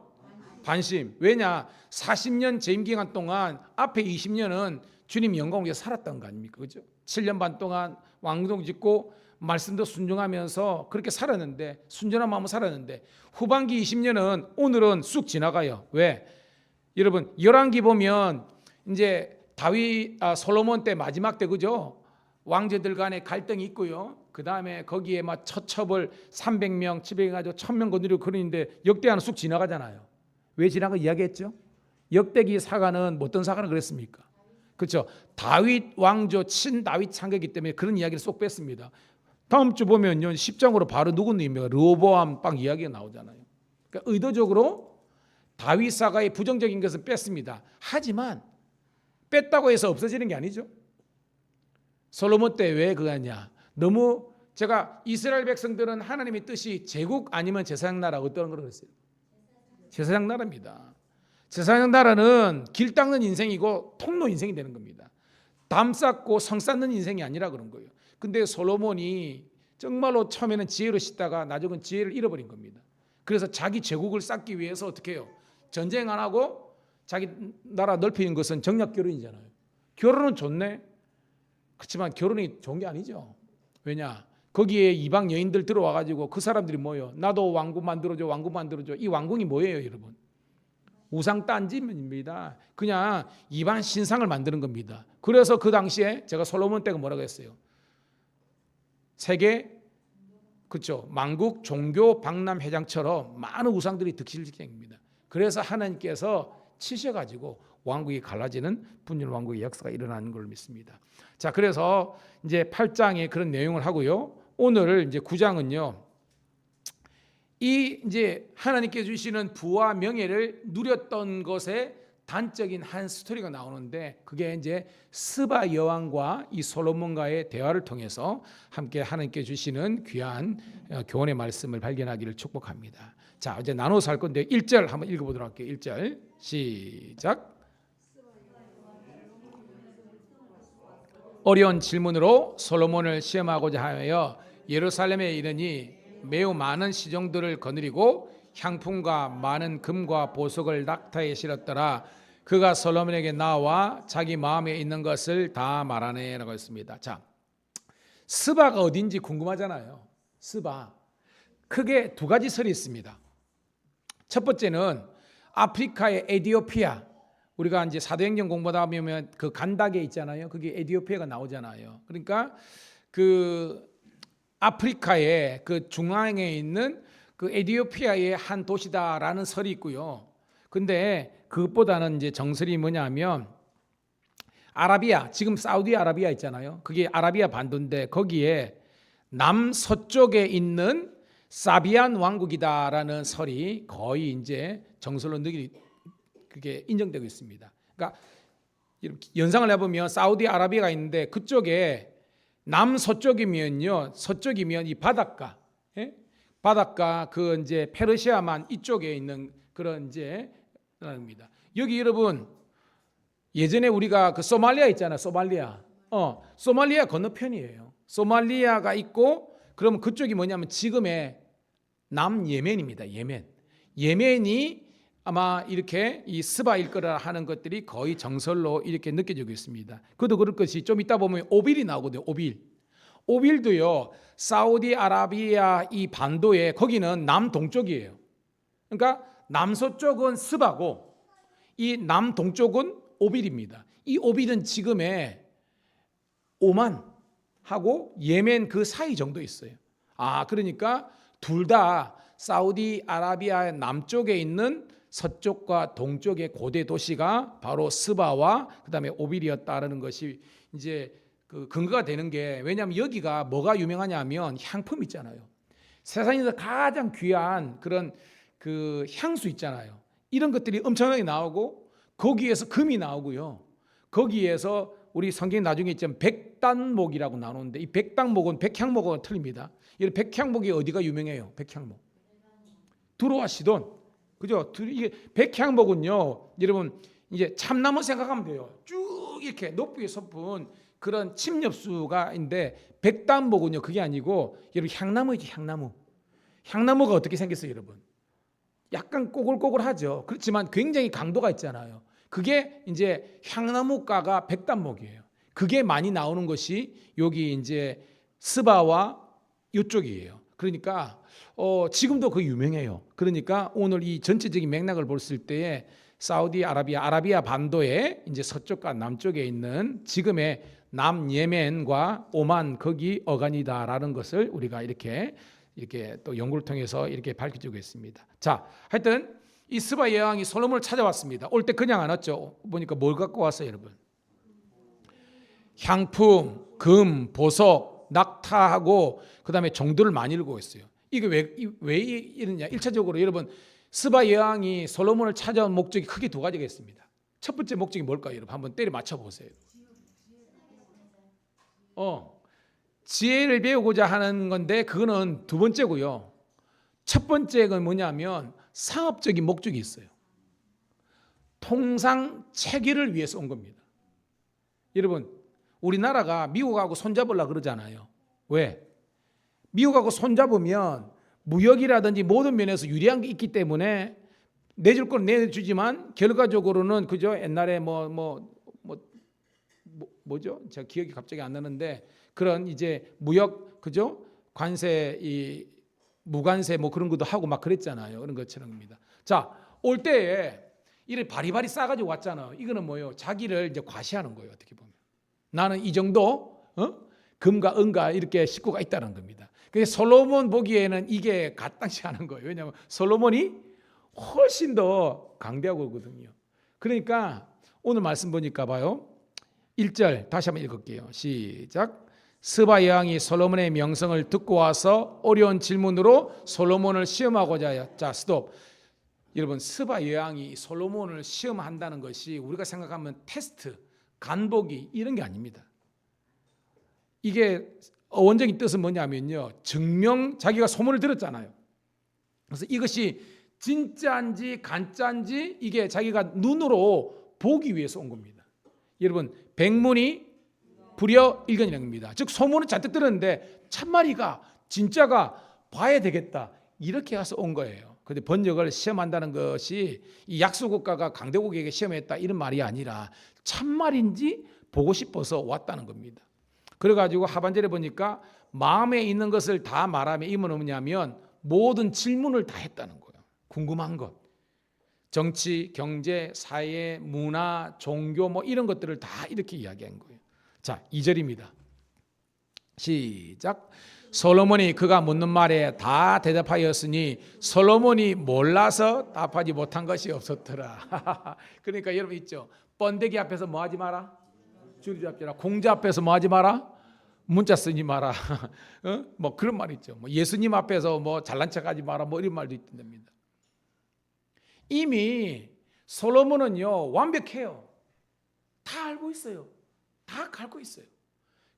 반심. 왜냐? 40년 재임 기간 동안 앞에 20년은 주님 영광을 위해 살았던 거 아닙니까? 그죠? 7년 반 동안 왕궁 짓고 말씀도 순종하면서 그렇게 살았는데, 순전한 마음으로 살았는데, 후반기 20년은 오늘은 쑥 지나가요. 왜? 여러분, 열왕기 보면 이제 솔로몬 때 마지막 때, 그죠? 왕제들 간에 갈등이 있고요. 그 다음에 거기에 막 처첩을 300명, 700명 가지고 1000명 거느리고 그러는데 역대하는 쑥 지나가잖아요. 왜 지나가 이야기했죠? 역대기 사가는 어떤 사가는 그랬습니까? 그렇죠. 다윗 왕조 친다윗 창거이기 때문에 그런 이야기를 쏙 뺐습니다. 다음 주 보면요, 10장으로 바로 누구입니까? 르호보암 빵 이야기가 나오잖아요. 그러니까 의도적으로 다윗 사가의 부정적인 것은 뺐습니다. 하지만 뺐다고 해서 없어지는 게 아니죠. 솔로몬 때 왜 그거냐? 너무 제가 이스라엘 백성들은 하나님의 뜻이 제국 아니면 제사장 나라 어떤 걸 그랬어요? 제사장 나라입니다. 제사장 나라는 길 닦는 인생이고 통로 인생이 되는 겁니다. 담 쌓고 성 쌓는 인생이 아니라 그런 거예요. 근데 솔로몬이 정말로 처음에는 지혜로 씻다가 나중은 지혜를 잃어버린 겁니다. 그래서 자기 제국을 쌓기 위해서 어떻게 해요? 전쟁 안 하고 자기 나라 넓히는 것은 정략 결혼이잖아요. 결혼은 좋네. 그렇지만 결혼이 좋은 게 아니죠. 왜냐? 거기에 이방 여인들 들어와가지고 그 사람들이 뭐예요? 나도 왕궁 만들어줘, 왕궁 만들어줘. 이 왕궁이 뭐예요, 여러분? 우상 딴짓입니다. 그냥 이방 신상을 만드는 겁니다. 그래서 그 당시에 제가 솔로몬 때가 뭐라고 했어요? 세계, 그렇죠, 만국 종교 박람 회장처럼 많은 우상들이 득실직행입니다. 그래서 하나님께서 치셔가지고 왕국이 갈라지는 분열 왕국의 역사가 일어나는 걸 믿습니다. 자, 그래서 이제 8장에 그런 내용을 하고요. 오늘 이제 9장은요. 이 이제 하나님께 주시는 부와 명예를 누렸던 것의 단적인 한 스토리가 나오는데, 그게 이제 스바 여왕과 이 솔로몬과의 대화를 통해서 함께 하나님께 주시는 귀한 교훈의 말씀을 발견하기를 축복합니다. 자, 이제 나눠서 할 건데 1절 한번 읽어보도록 할게요. 1절 시작. 어려운 질문으로 솔로몬을 시험하고자 하여 예루살렘에 이르니 매우 많은 시종들을 거느리고 향품과 많은 금과 보석을 낙타에 실었더라. 그가 솔로몬에게 나와 자기 마음에 있는 것을 다 말하네라고 했습니다. 자, 스바가 어딘지 궁금하잖아요. 스바 크게 두 가지 설이 있습니다. 첫 번째는 아프리카의 에티오피아, 우리가 이제 사도행전 공부하다 보면 그 간다게 있잖아요. 그게 에티오피아가 나오잖아요. 그러니까 그 아프리카의 그 중앙에 있는 그 에티오피아의 한 도시다라는 설이 있고요. 근데 그것보다는 이제 정설이 뭐냐면 아라비아, 지금 사우디아라비아 있잖아요. 그게 아라비아 반도인데 거기에 남서쪽에 있는 사비안 왕국이다라는 설이 거의 이제 정설로 그게 인정되고 있습니다. 그러니까 연상을 해보면 사우디아라비아가 있는데 그쪽에 남서쪽이면요, 서쪽이면 이 바닷가, 바닷가 그 이제 페르시아만 이쪽에 있는 그런 이제 나라입니다. 여기 여러분 예전에 우리가 그 소말리아 있잖아요. 소말리아 건너편이에요. 소말리아가 있고 그러면 그쪽이 뭐냐면 지금의 남예멘입니다. 예멘이 아마 이렇게 이 스바일 거라 하는 것들이 거의 정설로 이렇게 느껴지고 있습니다. 그것도 그럴 것이 좀 이따 보면 오빌이 나오거든요. 오빌도요 사우디아라비아 이 반도에 거기는 남동쪽이에요. 그러니까 남서쪽은 스바고 이 남동쪽은 오빌입니다. 이 오빌은 지금의 오만하고 예멘 그 사이 정도 있어요. 그러니까 둘 다 사우디아라비아의 남쪽에 있는 서쪽과 동쪽의 고대 도시가 바로 스바와 그다음에 오빌이었다라는 것이 이제 그 근거가 되는 게, 왜냐하면 여기가 뭐가 유명하냐면 향품 있잖아요. 세상에서 가장 귀한 그런 그 향수 있잖아요. 이런 것들이 엄청나게 나오고 거기에서 금이 나오고요. 거기에서 우리 성경에 나중에 있지만 백단목이라고 나오는데 이 백단목은 백향목은 틀립니다. 이 백향목이 어디가 유명해요? 백향목. 두로와 시돈. 그죠? 이게 백향목은요, 여러분 이제 참나무 생각하면 돼요. 쭉 이렇게 높게 솟은 그런 침엽수가 있는데 백단목은요 그게 아니고 여러분 향나무이지 향나무. 향나무가 어떻게 생겼어요, 여러분? 약간 꼬글꼬글하죠. 그렇지만 굉장히 강도가 있잖아요. 그게 이제 향나무가가 백단목이에요. 그게 많이 나오는 것이 여기 이제 스바와 이쪽이에요. 그러니까 지금도 그 유명해요. 그러니까 오늘 이 전체적인 맥락을 봤을 때에 아라비아 반도의 이제 서쪽과 남쪽에 있는 지금의 남예멘과 오만 거기 어간이다라는 것을 우리가 이렇게 또 연구를 통해서 이렇게 밝혀주고 있습니다. 자, 하여튼 이 스바 여왕이 솔로몬을 찾아왔습니다. 올 때 그냥 안 왔죠. 보니까 뭘 갖고 왔어요, 여러분? 향품, 금, 보석, 낙타하고 그다음에 종들을 많이 들고 있어요. 이게 왜 이러냐? 1차적으로 여러분 스바 여왕이 솔로몬을 찾아온 목적이 크게 두 가지가 있습니다. 첫 번째 목적이 뭘까요, 여러분? 한번 때려 맞춰 보세요. 지혜를 배우고자 하는 건데 그거는 두 번째고요. 첫 번째가 뭐냐면 상업적인 목적이 있어요. 통상 체계를 위해서 온 겁니다. 여러분 우리나라가 미국하고 손잡으려고 그러잖아요. 왜? 미국하고 손잡으면 무역이라든지 모든 면에서 유리한 게 있기 때문에 내줄 건 내주지만 결과적으로는 그죠? 옛날에 뭐죠? 제가 기억이 갑자기 안 나는데 그런 이제 무역 그죠? 관세 이 무관세 뭐 그런 것도 하고 막 그랬잖아요. 그런 것처럼입니다. 자, 올 때에 이를 바리바리 싸가지고 왔잖아요. 이거는 뭐예요? 자기를 이제 과시하는 거예요. 어떻게 보면 나는 이 정도 금과 은과 이렇게 식구가 있다는 겁니다. 그래서 솔로몬 보기에는 이게 가당치 않은 거예요. 왜냐하면 솔로몬이 훨씬 더 강대하고 그러거든요. 그러니까 오늘 말씀 보니까 봐요. 1절 다시 한번 읽을게요. 시작. 스바 여왕이 솔로몬의 명성을 듣고 와서 어려운 질문으로 솔로몬을 시험하고자 하여. 자, 스톱. 여러분 스바 여왕이 솔로몬을 시험한다는 것이 우리가 생각하면 테스트, 간보기 이런 게 아닙니다. 이게 원적인 뜻은 뭐냐면요, 증명, 자기가 소문을 들었잖아요. 그래서 이것이 진짜인지 가짜인지 이게 자기가 눈으로 보기 위해서 온 겁니다. 여러분 백문이 불여일견이라는 겁니다. 즉 소문을 잔뜩 들었는데 참말이가 진짜가 봐야 되겠다 이렇게 해서 온 거예요. 그런데 번역을 시험한다는 것이 이 약소국가가 강대국에게 시험했다 이런 말이 아니라 참말인지 보고 싶어서 왔다는 겁니다. 그래가지고 하반절에 보니까 마음에 있는 것을 다 말하면 이건 뭐냐면 모든 질문을 다 했다는 거예요. 궁금한 것, 정치, 경제, 사회, 문화, 종교 뭐 이런 것들을 다 이렇게 이야기한 거예요. 자, 2절입니다. 시작. 솔로몬이 그가 묻는 말에 다 대답하였으니 솔로몬이 몰라서 답하지 못한 것이 없었더라. 그러니까 여러분 있죠. 번데기 앞에서 뭐 하지 마라? 줄 잡지라. 공자 앞에서 뭐 하지 마라? 문자 쓰지 마라. 뭐 그런 말 있죠. 뭐 예수님 앞에서 뭐 잘난 척하지 마라. 뭐 이런 말도 있답니다. 이미 솔로몬은요 완벽해요. 다 알고 있어요. 다 갖고 있어요.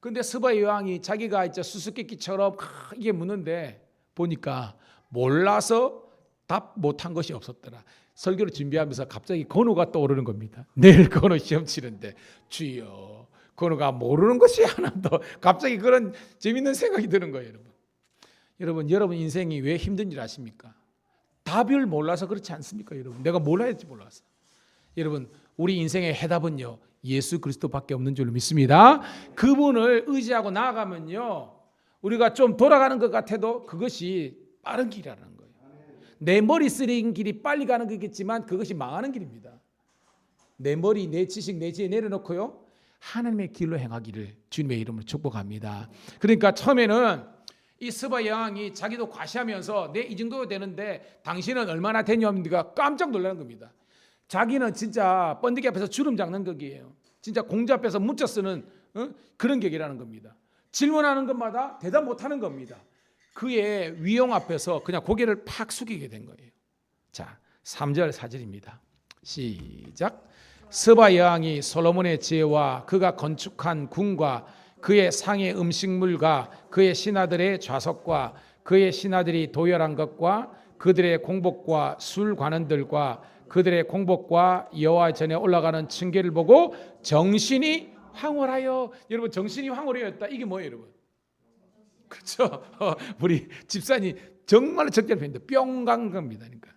그런데 스바 여왕이 자기가 이제 수수께끼처럼 이게 묻는데 보니까 몰라서 답 못한 것이 없었더라. 설교를 준비하면서 갑자기 건우가 떠오르는 겁니다. 내일 건우 시험 치는데 주여 건우가 모르는 것이 하나도 갑자기 그런 재밌는 생각이 드는 거예요. 여러분 인생이 왜 힘든 줄 아십니까? 답을 몰라서 그렇지 않습니까? 여러분 내가 뭘 해야 할지 몰라서. 여러분 우리 인생의 해답은요 예수 그리스도밖에 없는 줄 믿습니다. 그분을 의지하고 나아가면요 우리가 좀 돌아가는 것 같아도 그것이 빠른 길이라는 거예요. 내 머리 쓰린 길이 빨리 가는 거겠지만 그것이 망하는 길입니다. 내 머리, 내 지식, 내 지혜 내려놓고요 하나님의 길로 행하기를 주님의 이름으로 축복합니다. 그러니까 처음에는 이 스바 여왕이 자기도 과시하면서 내 이 정도 되는데 당신은 얼마나 되냐니까 깜짝 놀라는 겁니다. 자기는 진짜 번데기 앞에서 주름 잡는 격이에요. 진짜 공자 앞에서 문자 쓰는 그런 격이라는 겁니다. 질문하는 것마다 대답 못하는 겁니다. 그의 위용 앞에서 그냥 고개를 팍 숙이게 된 거예요. 자, 3절 4절입니다. 시작. 스바 여왕이 솔로몬의 지혜와 그가 건축한 궁과 그의 상의 음식물과 그의 신하들의 좌석과 그의 신하들이 도열한 것과 그들의 공복과 술 관원들과 그들의 공복과 여호와 전에 올라가는 층계를 보고 정신이 황홀하여. 여러분, 정신이 황홀하였다, 이게 뭐예요 여러분? 그렇죠? 우리 집사님 정말 적절히 표현돼, 뿅 간 겁니다. 그러니까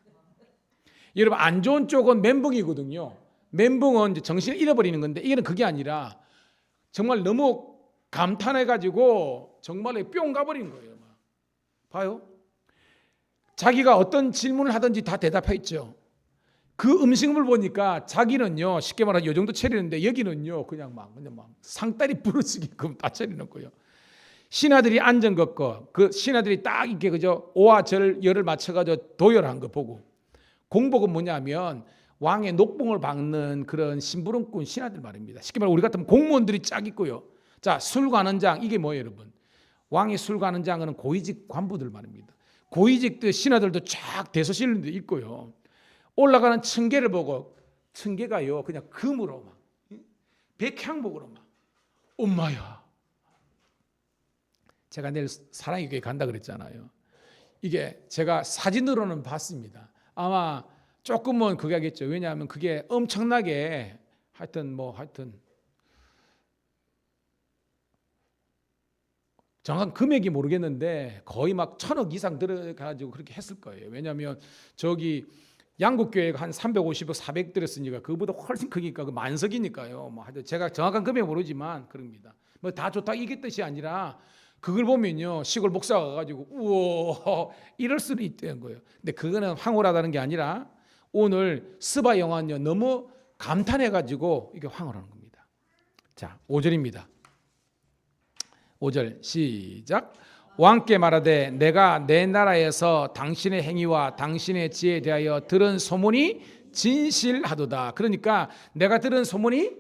여러분, 안 좋은 쪽은 멘붕이거든요. 멘붕은 이제 정신을 잃어버리는 건데, 이게는 그게 아니라 정말 너무 감탄해가지고 정말 뿅 가버린 거예요. 봐요, 자기가 어떤 질문을 하든지 다 대답했죠. 그 음식물 보니까 자기는요, 쉽게 말하면 이 정도 차리는데 여기는요 그냥 막 상다리 부러지게끔 다 차리는 거예요. 신하들이 앉은 것과 그 신하들이 딱 이렇게 그저 오와 절 열을 맞춰가지고 도열한 거 보고, 공복은 뭐냐면 왕의 녹봉을 박는 그런 심부름꾼 신하들 말입니다. 쉽게 말하면 우리 같으면 공무원들이 쫙 있고요. 자, 술관원장, 이게 뭐예요 여러분? 왕의 술관원장은 고위직 관부들 말입니다. 고위직들 신하들도 쫙 대소실도 있고요. 올라가는 층계를 보고, 층계가요 그냥 금으로 막 백향목으로 막, 엄마야, 제가 내일 사랑의 교회 간다 그랬잖아요. 이게 제가 사진으로는 봤습니다. 아마 조금은 그게 하겠죠. 왜냐하면 그게 엄청나게 하여튼 정확한 금액이 모르겠는데 거의 막 1,000억 이상 들어가지고 그렇게 했을 거예요. 왜냐하면 저기 양국교회가 한 350억 400 들었으니까 그보다 훨씬 크니까 그 만석이니까요. 뭐 제가 정확한 금액 모르지만 그럽니다. 뭐 다 좋다 이게 뜻이 아니라 그걸 보면요, 시골 목사가 가가지고 우와 이럴 수는 있다는 거예요. 근데 그거는 황홀하다는 게 아니라 오늘 스바 영화는요 너무 감탄해가지고 이게 황홀한 겁니다. 자, 5절입니다. 5절 시작. 왕께 말하되 내가 내 나라에서 당신의 행위와 당신의 지혜에 대하여 들은 소문이 진실하도다. 그러니까 내가 들은 소문이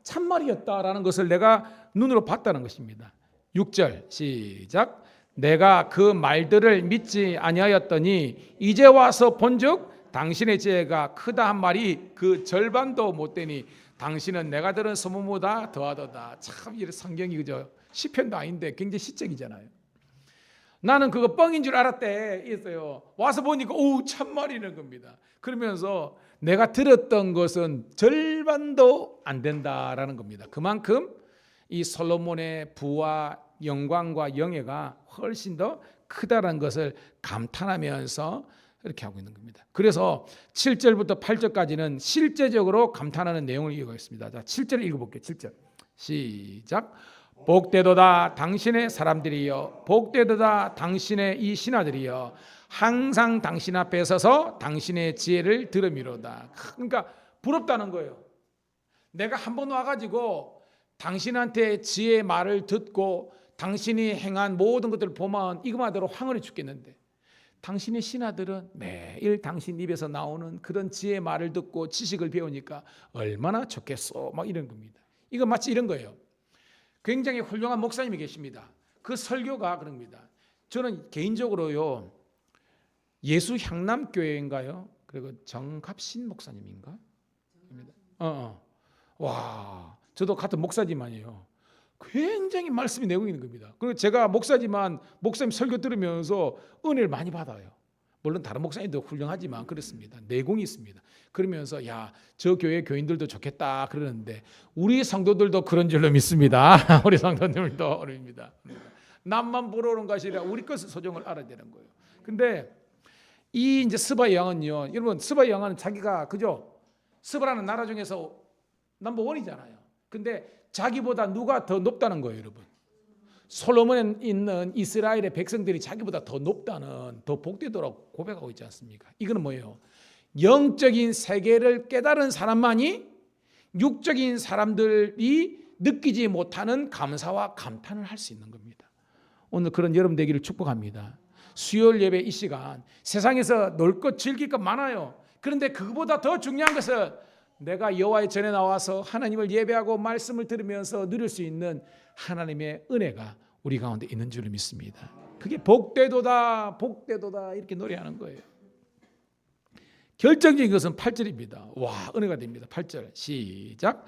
참말이었다라는 것을 내가 눈으로 봤다는 것입니다. 6절 시작. 내가 그 말들을 믿지 아니하였더니 이제 와서 본즉 당신의 지혜가 크다 한 말이 그 절반도 못 되니 당신은 내가 들은 소문보다 더하도다. 참 이 성경이 그저 시편도 아닌데 굉장히 시적이잖아요. 나는 그거 뻥인 줄 알았대 있어요. 와서 보니까 오 참말이는 겁니다. 그러면서 내가 들었던 것은 절반도 안 된다라는 겁니다. 그만큼 이 솔로몬의 부와 영광과 영예가 훨씬 더 크다라는 것을 감탄하면서 이렇게 하고 있는 겁니다. 그래서 7절부터 8절까지는 실제적으로 감탄하는 내용을 읽어보겠습니다. 자, 7절 읽어볼게요. 7절 시작. 복되도다 당신의 사람들이여, 복되도다 당신의 이 신하들이여, 항상 당신 앞에 서서 당신의 지혜를 들음이로다. 그러니까 부럽다는 거예요. 내가 한번 와가지고 당신한테 지혜의 말을 듣고 당신이 행한 모든 것들을 보면 이것만으로 황홀해 죽겠는데, 당신의 신하들은 매일 당신 입에서 나오는 그런 지혜의 말을 듣고 지식을 배우니까 얼마나 좋겠소, 막 이런 겁니다. 이거 마치 이런 거예요. 굉장히 훌륭한 목사님이 계십니다. 그 설교가 그럽니다. 저는 개인적으로요, 예수 향남교회인가요? 그리고 정갑신 목사님인가? 와, 저도 같은 목사지만이에요. 굉장히 말씀이 내고 있는 겁니다. 그리고 제가 목사지만 목사님 설교 들으면서 은혜를 많이 받아요. 물론 다른 목사님도 훌륭하지만 그렇습니다. 내공이 있습니다. 그러면서 야, 저 교회 교인들도 좋겠다 그러는데 우리 성도들도 그런 줄로 믿습니다. 우리 성도들도 어렵니다. 남만 보러 오는 것이 아니라 우리 것의 소정을 알아야 되는 거예요. 근데 이 이제 스바 여왕은요, 여러분 스바 여왕은 자기가 그죠? 스바라는 나라 중에서 넘버 원이잖아요. 근데 자기보다 누가 더 높다는 거예요, 여러분. 솔로몬에 있는 이스라엘의 백성들이 자기보다 더 높다는, 더 복되도록 고백하고 있지 않습니까? 이거는 뭐예요? 영적인 세계를 깨달은 사람만이 육적인 사람들이 느끼지 못하는 감사와 감탄을 할 수 있는 겁니다. 오늘 그런 여러분 되기를 축복합니다. 수요일 예배 이 시간 세상에서 놀 것 즐길 것 많아요. 그런데 그거보다 더 중요한 것은 내가 여호와의 전에 나와서 하나님을 예배하고 말씀을 들으면서 누릴 수 있는 하나님의 은혜가 우리 가운데 있는 줄을 믿습니다. 그게 복되도다 복되도다 이렇게 노래하는 거예요. 결정적인 것은 8절입니다. 와, 은혜가 됩니다. 8절 시작.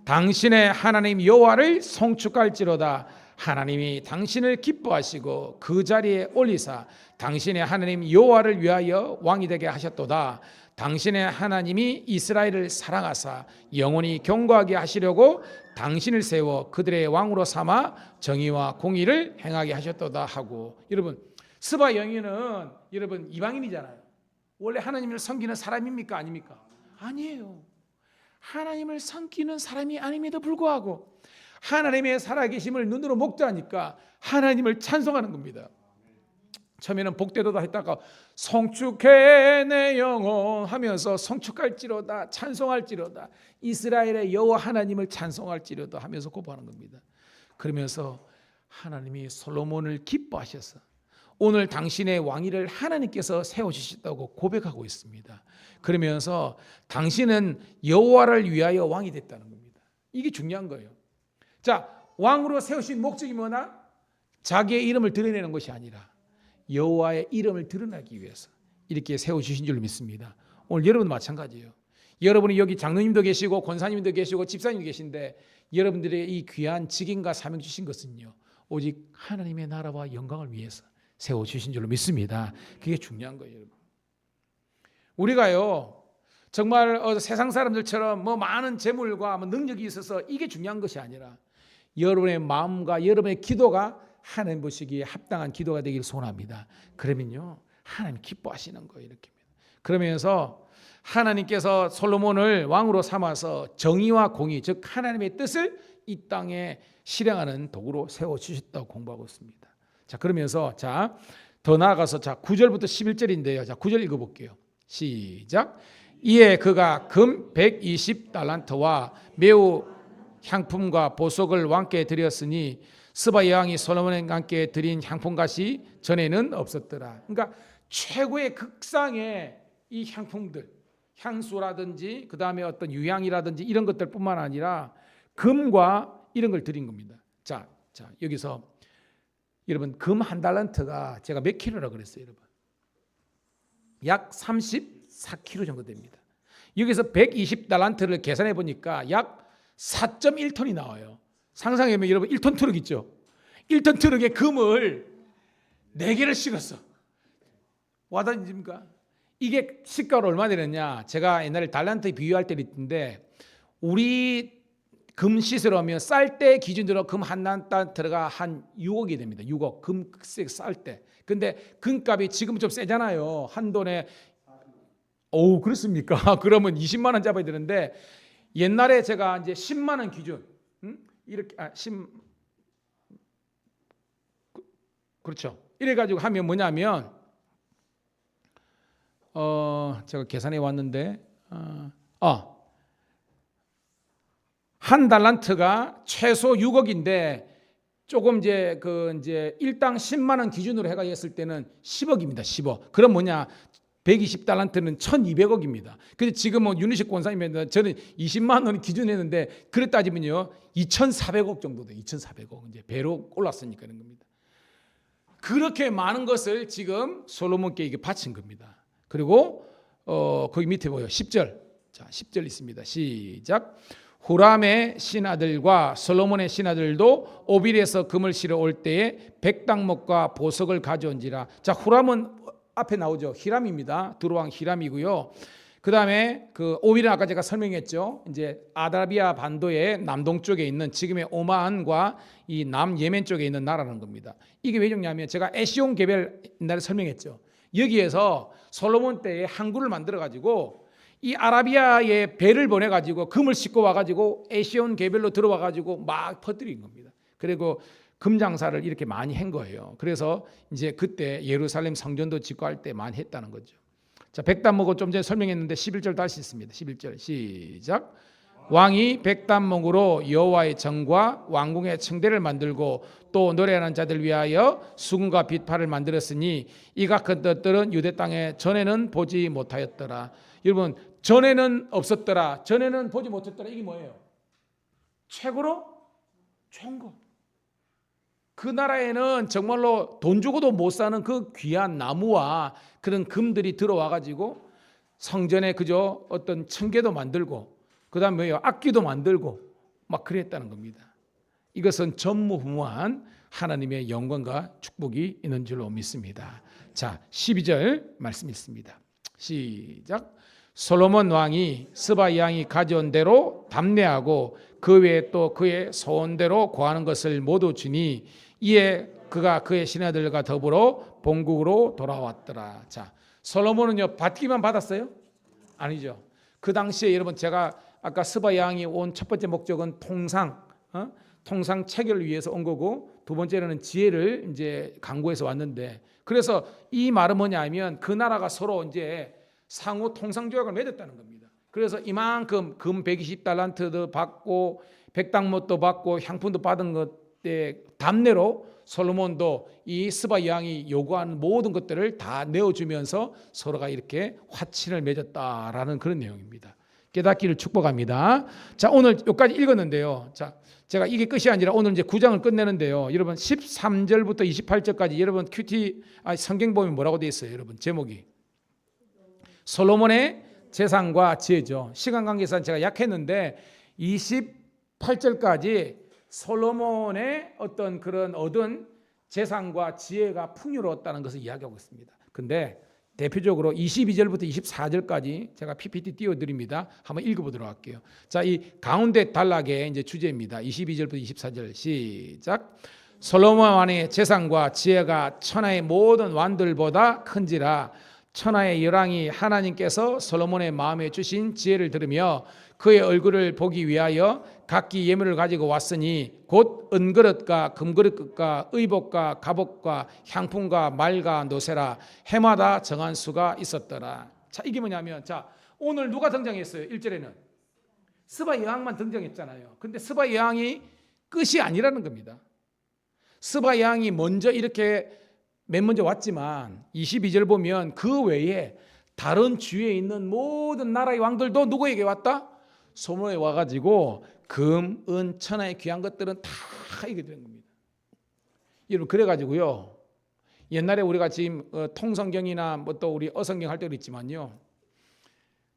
당신의 하나님 여호와를 송축할지로다. 하나님이 당신을 기뻐하시고 그 자리에 올리사 당신의 하나님 여호와를 위하여 왕이 되게 하셨도다. 당신의 하나님이 이스라엘을 사랑하사 영원히 경고하게 하시려고 당신을 세워 그들의 왕으로 삼아 정의와 공의를 행하게 하셨도다 하고. 여러분, 스바 여인은 여러분 이방인이잖아요. 원래 하나님을 섬기는 사람입니까? 아닙니까? 아니에요. 하나님을 섬기는 사람이 아님에도 불구하고 하나님의 살아계심을 눈으로 목도하니까 하나님을 찬송하는 겁니다. 처음에는 복되도다 했다가 성축해 내 영혼 하면서 성축할지로다, 찬송할지로다, 이스라엘의 여호와 하나님을 찬송할지로다 하면서 고백하는 겁니다. 그러면서 하나님이 솔로몬을 기뻐하셔서 오늘 당신의 왕위를 하나님께서 세워주셨다고 고백하고 있습니다. 그러면서 당신은 여호와를 위하여 왕이 됐다는 겁니다. 이게 중요한 거예요. 자, 왕으로 세우신 목적이 뭐냐? 자기의 이름을 드러내는 것이 아니라 여호와의 이름을 드러나기 위해서 이렇게 세워주신 줄 믿습니다. 오늘 여러분도 마찬가지예요. 여러분이 여기 장로님도 계시고 권사님도 계시고 집사님도 계신데 여러분들의 이 귀한 직임과 사명 주신 것은요, 오직 하나님의 나라와 영광을 위해서 세워주신 줄로 믿습니다. 그게 중요한 거예요. 여러분. 우리가요 정말 세상 사람들처럼 뭐 많은 재물과 능력이 있어서 이게 중요한 것이 아니라 여러분의 마음과 여러분의 기도가 하나님 보시기에 합당한 기도가 되기를 소원합니다. 그러면요 하나님 기뻐하시는 거예요. 이렇게. 그러면서 하나님께서 솔로몬을 왕으로 삼아서 정의와 공의, 즉 하나님의 뜻을 이 땅에 실행하는 도구로 세워주셨다고 공부하고 있습니다. 자, 그러면서 더 나아가서 9절부터 11절인데요. 9절 읽어볼게요. 시작. 이에 그가 금 120달란트와 매우 향품과 보석을 왕께 드렸으니 스바 여왕이 솔로몬과 함께 드린 향품같이 전에는 없었더라. 그러니까 최고의 극상의 이 향품들, 향수라든지 그 다음에 어떤 유향이라든지 이런 것들뿐만 아니라 금과 이런 걸 드린 겁니다. 자 여기서 여러분 금 한 달란트가 제가 몇 킬로라고 그랬어요, 여러분? 약 34kg 정도 됩니다. 여기서 120달란트를 계산해 보니까 약 4.1톤이 나와요. 상상해보면 여러분 1톤 트럭 있죠? 1톤 트럭에 금을 4개를 실었어. 와닿습니까? 이게 시가로 얼마 되느냐? 제가 옛날에 달란트에 비유할 때 있던데 우리 금 시세로 하면 쌀 때 기준으로 금 한 달란트가 한 6억이 됩니다. 6억 금 쌀 때. 근데 금값이 지금 좀 세잖아요. 한 돈에 그렇습니까? 그러면 20만 원 잡아야 되는데 옛날에 제가 이제 10만 원 기준 이렇게 그렇죠. 이래 가지고 하면 뭐냐면 제가 계산해 왔는데 한 달란트가 최소 6억인데 조금 이제 일당 10만 원 기준으로 해가 했을 때는 10억입니다. 10억. 그럼 뭐냐? 120달란트는 1200억입니다. 근데 지금 윤희식 권사님이 저는 20만 원 기준 했는데 그래 따지면요 2400억 정도 돼요. 2400억. 이제 배로 올랐으니까 그런 겁니다. 그렇게 많은 것을 지금 솔로몬께 이게 바친 겁니다. 그리고 거기 밑에 보여 10절. 자, 10절 있습니다. 시작. 후람의 신하들과 솔로몬의 신하들도 오빌에서 금을 실어 올 때에 백당목과 보석을 가져온지라. 자, 후람은 앞에 나오죠. 히람입니다. 두로왕 히람이고요. 그 다음에 그 오빌은 아까 제가 설명했죠. 이제 아라비아 반도의 남동쪽에 있는 지금의 오만과 이 남예멘 쪽에 있는 나라는 겁니다. 이게 왜 좋냐면 제가 에시온 개별 옛날에 설명했죠. 여기에서 솔로몬 때에 항구를 만들어 가지고 이 아라비아에 배를 보내 가지고 금을 싣고 와 가지고 에시온 개별로 들어와 가지고 막 퍼뜨린 겁니다. 그리고 금 장사를 이렇게 많이 한 거예요. 그래서 이제 그때 예루살렘 성전도 짓고 할 때 많이 했다는 거죠. 자, 백단목을 좀 전에 설명했는데 11절 다시 있습니다. 11절 시작. 왕이 백단목으로 여호와의 정과 왕궁의 청대를 만들고 또 노래하는 자들 위하여 수금과 빛팔을 만들었으니 이 같은 것들은 유대 땅에 전에는 보지 못하였더라. 여러분, 전에는 없었더라, 전에는 보지 못했더라, 이게 뭐예요? 최고로 좋은 거. 그 나라에는 정말로 돈 주고도 못 사는 그 귀한 나무와 그런 금들이 들어와 가지고 성전에 그저 어떤 청계도 만들고 그다음에 악기도 만들고 막 그랬다는 겁니다. 이것은 전무후무한 하나님의 영광과 축복이 있는 줄로 믿습니다. 자, 12절 말씀 있습니다. 시작. 솔로몬 왕이 스바 양이 가져온 대로 담내하고 그 외에 또 그의 소원대로 구하는 것을 모두 주니 이에 그가 그의 신하들과 더불어 본국으로 돌아왔더라. 자, 솔로몬은요 받기만 받았어요? 아니죠. 그 당시에 여러분 제가 아까 스바 양이 온 첫 번째 목적은 통상 체결을 위해서 온 거고 두 번째로는 지혜를 이제 강구해서 왔는데 그래서 이 말은 뭐냐면 그 나라가 서로 이제 상호 통상 조약을 맺었다는 겁니다. 그래서 이만큼 금 120달란트도 받고 백당못도 받고 향품도 받은 것에 답례로 솔로몬도 이 스바 왕이 요구하는 모든 것들을 다 내어주면서 서로가 이렇게 화친을 맺었다라는 그런 내용입니다. 깨닫기를 축복합니다. 자, 오늘 여기까지 읽었는데요. 자, 제가 이게 끝이 아니라 오늘 이제 9장을 끝내는데요. 여러분 13절부터 28절까지 여러분 성경 보면 뭐라고 되어 있어요? 여러분 제목이 솔로몬의 재산과 지혜죠. 시간 관계상 제가 약했는데 28절까지 솔로몬의 어떤 그런 얻은 재산과 지혜가 풍요로웠다는 것을 이야기하고 있습니다. 근데 대표적으로 22절부터 24절까지 제가 PPT 띄워드립니다. 한번 읽어보도록 할게요. 자, 이 가운데 단락의 이제 주제입니다. 22절부터 24절 시작. 솔로몬 왕의 재산과 지혜가 천하의 모든 왕들보다 큰지라 천하의 열왕이 하나님께서 솔로몬의 마음에 주신 지혜를 들으며 그의 얼굴을 보기 위하여 각기 예물을 가지고 왔으니 곧 은그릇과 금그릇과 의복과 갑옷과 향품과 말과 노새라 해마다 정한 수가 있었더라. 자, 이게 뭐냐면 자, 오늘 누가 등장했어요? 1절에는 스바 여왕만 등장했잖아요. 근데 스바 여왕이 끝이 아니라는 겁니다. 스바 여왕이 먼저 이렇게 맨 먼저 왔지만 22절 보면 그 외에 다른 주위에 있는 모든 나라의 왕들도 누구에게 왔다? 소문에 와가지고 금, 은, 천하의 귀한 것들은 다 이게 되는 겁니다. 여러분 그래가지고요. 옛날에 우리가 지금 통성경이나 뭐 또 우리 어성경 할 때도 있지만요.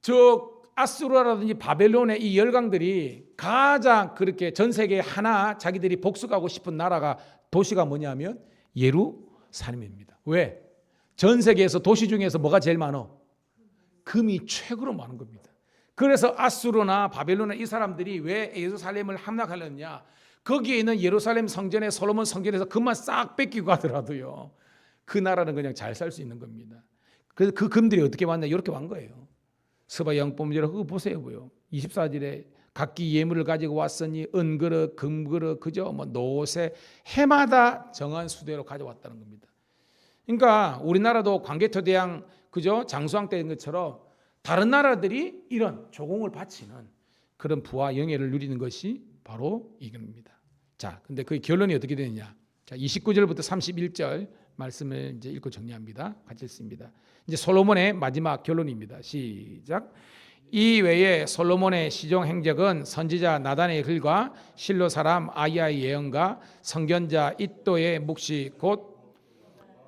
저 아수르라든지 바벨론의 이 열강들이 가장 그렇게 전 세계에 하나 자기들이 복수하고 싶은 나라가 도시가 뭐냐면 예루살렘입니다. 왜? 전 세계에서 도시 중에서 뭐가 제일 많어? 금이 최고로 많은 겁니다. 그래서 아수르나 바벨론이나 이 사람들이 왜 예루살렘을 함락하려느냐? 거기에 있는 예루살렘 성전에 솔로몬 성전에서 금만 싹 뺏기고 가더라도요. 그 나라는 그냥 잘 살 수 있는 겁니다. 그래서 그 금들이 어떻게 왔냐? 이렇게 완 거예요. 스바 영법문제로 그거 보세요. 24절에 각기 예물을 가지고 왔으니 은그릇, 금그릇, 그죠? 뭐 노새 해마다 정한 수대로 가져왔다는 겁니다. 그러니까 우리나라도 광개토대왕 그죠? 장수왕 때인 것처럼 다른 나라들이 이런 조공을 바치는 그런 부와 영예를 누리는 것이 바로 이겁니다. 자, 근데 그 결론이 어떻게 되느냐? 자, 29절부터 31절 말씀을 이제 읽고 정리합니다. 같이 읽습니다. 이제 솔로몬의 마지막 결론입니다. 시작. 이 외에 솔로몬의 시종 행적은 선지자 나단의 글과 실로 사람 아이야의 예언과 선견자 id도의 묵시 곧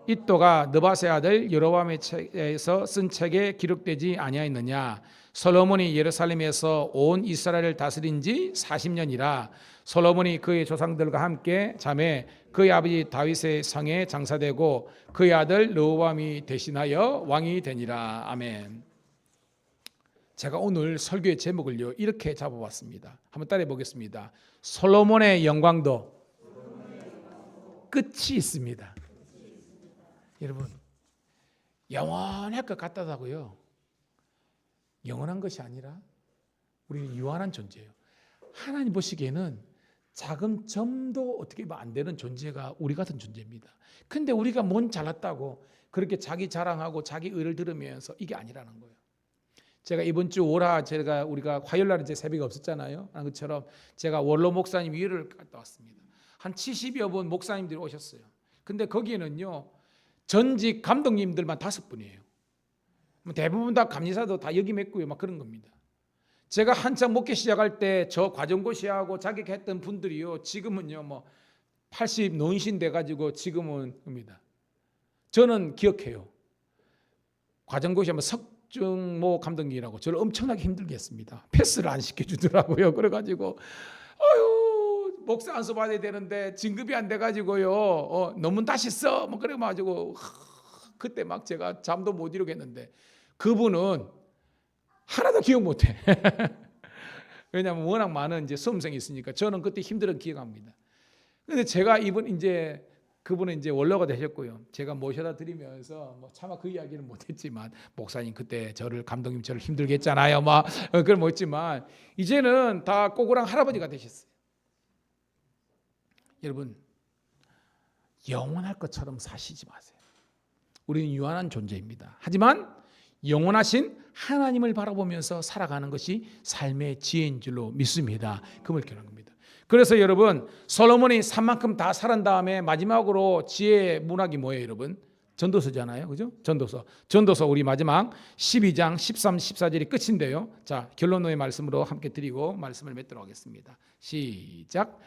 id도가 느바세 아들 여로보암의 책에서 쓴 책에 기록되지 아니하였느냐. 솔로몬이 예루살렘에서 온 이스라엘을 다스린 지 40년이라 솔로몬이 그의 조상들과 함께 잠에 그의 아버지 다윗의 성에 장사되고 그의 아들 르호보암이 대신하여 왕이 되니라. 아멘. 제가 오늘 설교의 제목을요 이렇게 잡아봤습니다. 한번 따라해 보겠습니다. 솔로몬의 영광도 끝이 있습니다. 여러분 영원할 것 같다고요. 영원한 것이 아니라 우리는 유한한 존재예요. 하나님 보시기에는 작은 점도 어떻게 보면 안 되는 존재가 우리 같은 존재입니다. 근데 우리가 뭔 잘났다고 그렇게 자기 자랑하고 자기 의를 들으면서 이게 아니라는 거예요. 제가 이번 주 오라 우리가 화요일 날은 제 새벽에 없었잖아요. 그것처럼 제가 원로 목사님 위를 갔다 왔습니다. 한 70여 분 목사님들이 오셨어요. 근데 거기에는요 전직 감독님들만 5분이에요. 대부분 다 감리사도 다 역임했고요. 막 그런 겁니다. 제가 한창 목회 시작할 때 저 과정고시하고 자격했던 분들이요 지금은요 뭐 80 노인신 돼가지고 지금은 겁니다. 저는 기억해요. 과정고시 하면 박중모 감독님이라고 저를 엄청나게 힘들게 했습니다. 패스를 안 시켜주더라고요. 그래가지고 아유 목사 안수 받아야 되는데 진급이 안 돼가지고요. 논문 다시 써. 뭐 그래가지고 그때 막 제가 잠도 못 이루겠는데 그분은 하나도 기억 못해. 왜냐하면 워낙 많은 이제 수험생이 있으니까 저는 그때 힘들은 기억합니다. 근데 제가 그분은 이제 원로가 되셨고요. 제가 모셔다 드리면서 뭐 차마 그 이야기는 못했지만 목사님 그때 감독님 저를 힘들게 했잖아요. 막 그걸 못했지만 이제는 다 꼬구랑 할아버지가 되셨어요. 여러분 영원할 것처럼 사시지 마세요. 우리는 유한한 존재입니다. 하지만 영원하신 하나님을 바라보면서 살아가는 것이 삶의 지혜인 줄로 믿습니다. 그걸 결하는 겁니다. 그래서 여러분 솔로몬이 산만큼 다 살은 다음에 마지막으로 지혜의 문학이 뭐예요, 여러분? 전도서잖아요, 그죠? 전도서 우리 마지막 12장 13, 14절이 끝인데요. 자, 결론의 말씀으로 함께 드리고 말씀을 맺도록 하겠습니다. 시작.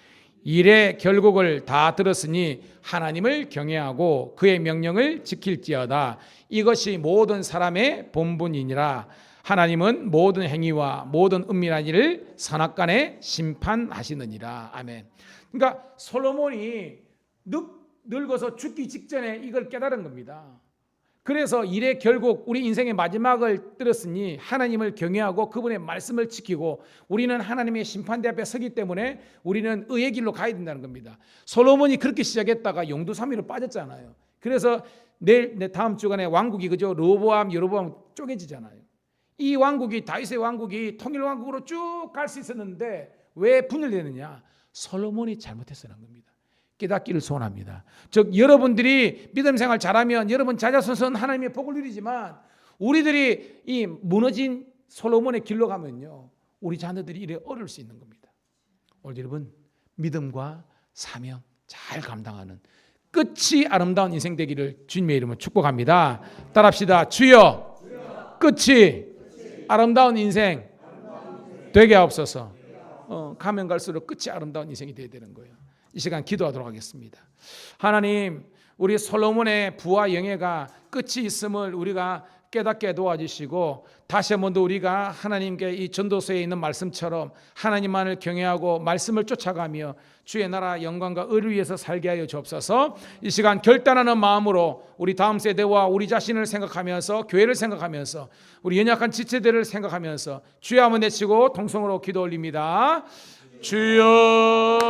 일의 결국을 다 들었으니 하나님을 경외하고 그의 명령을 지킬지어다. 이것이 모든 사람의 본분이니라. 하나님은 모든 행위와 모든 은밀한 일을 선악간에 심판하시느니라. 아멘. 그러니까 솔로몬이 늙어서 죽기 직전에 이걸 깨달은 겁니다. 그래서 일의 결국 우리 인생의 마지막을 들었으니 하나님을 경외하고 그분의 말씀을 지키고 우리는 하나님의 심판대 앞에 서기 때문에 우리는 의의 길로 가야 된다는 겁니다. 솔로몬이 그렇게 시작했다가 용두사미로 빠졌잖아요. 그래서 다음 주간에 왕국이 그죠? 여로보암 쪼개지잖아요. 이 왕국이 다윗의 왕국이 통일왕국으로 쭉 갈 수 있었는데 왜 분열되느냐? 솔로몬이 잘못했다는 겁니다. 깨닫기를 소원합니다. 즉 여러분들이 믿음 생활 잘하면 여러분 자자손손 하나님의 복을 누리지만 우리들이 이 무너진 솔로몬의 길로 가면요 우리 자녀들이 이래 어려울 수 있는 겁니다. 오늘 여러분 믿음과 사명 잘 감당하는 끝이 아름다운 인생 되기를 주님의 이름으로 축복합니다. 따라합시다. 주여 끝이 아름다운 인생 되게 하옵소서. 가면 갈수록 끝이 아름다운 인생이 되어야 되는 거예요. 이 시간 기도하도록 하겠습니다. 하나님, 우리 솔로몬의 부와 영예가 끝이 있음을 우리가 깨닫게 도와주시고 다시 한 번 더 우리가 하나님께 이 전도서에 있는 말씀처럼 하나님만을 경외하고 말씀을 쫓아가며 주의 나라 영광과 의를 위해서 살게 하여 주옵소서. 이 시간 결단하는 마음으로 우리 다음 세대와 우리 자신을 생각하면서 교회를 생각하면서 우리 연약한 지체들을 생각하면서 주여 한번 내치고 통성으로 기도 올립니다. 주여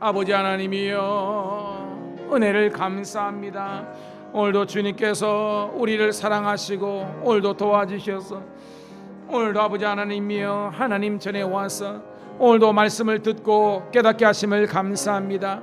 아버지 하나님이여 은혜를 감사합니다. 오늘도 주님께서 우리를 사랑하시고 오늘도 도와주셔서 오늘도 아버지 하나님이여 하나님 전에 와서 오늘도 말씀을 듣고 깨닫게 하심을 감사합니다.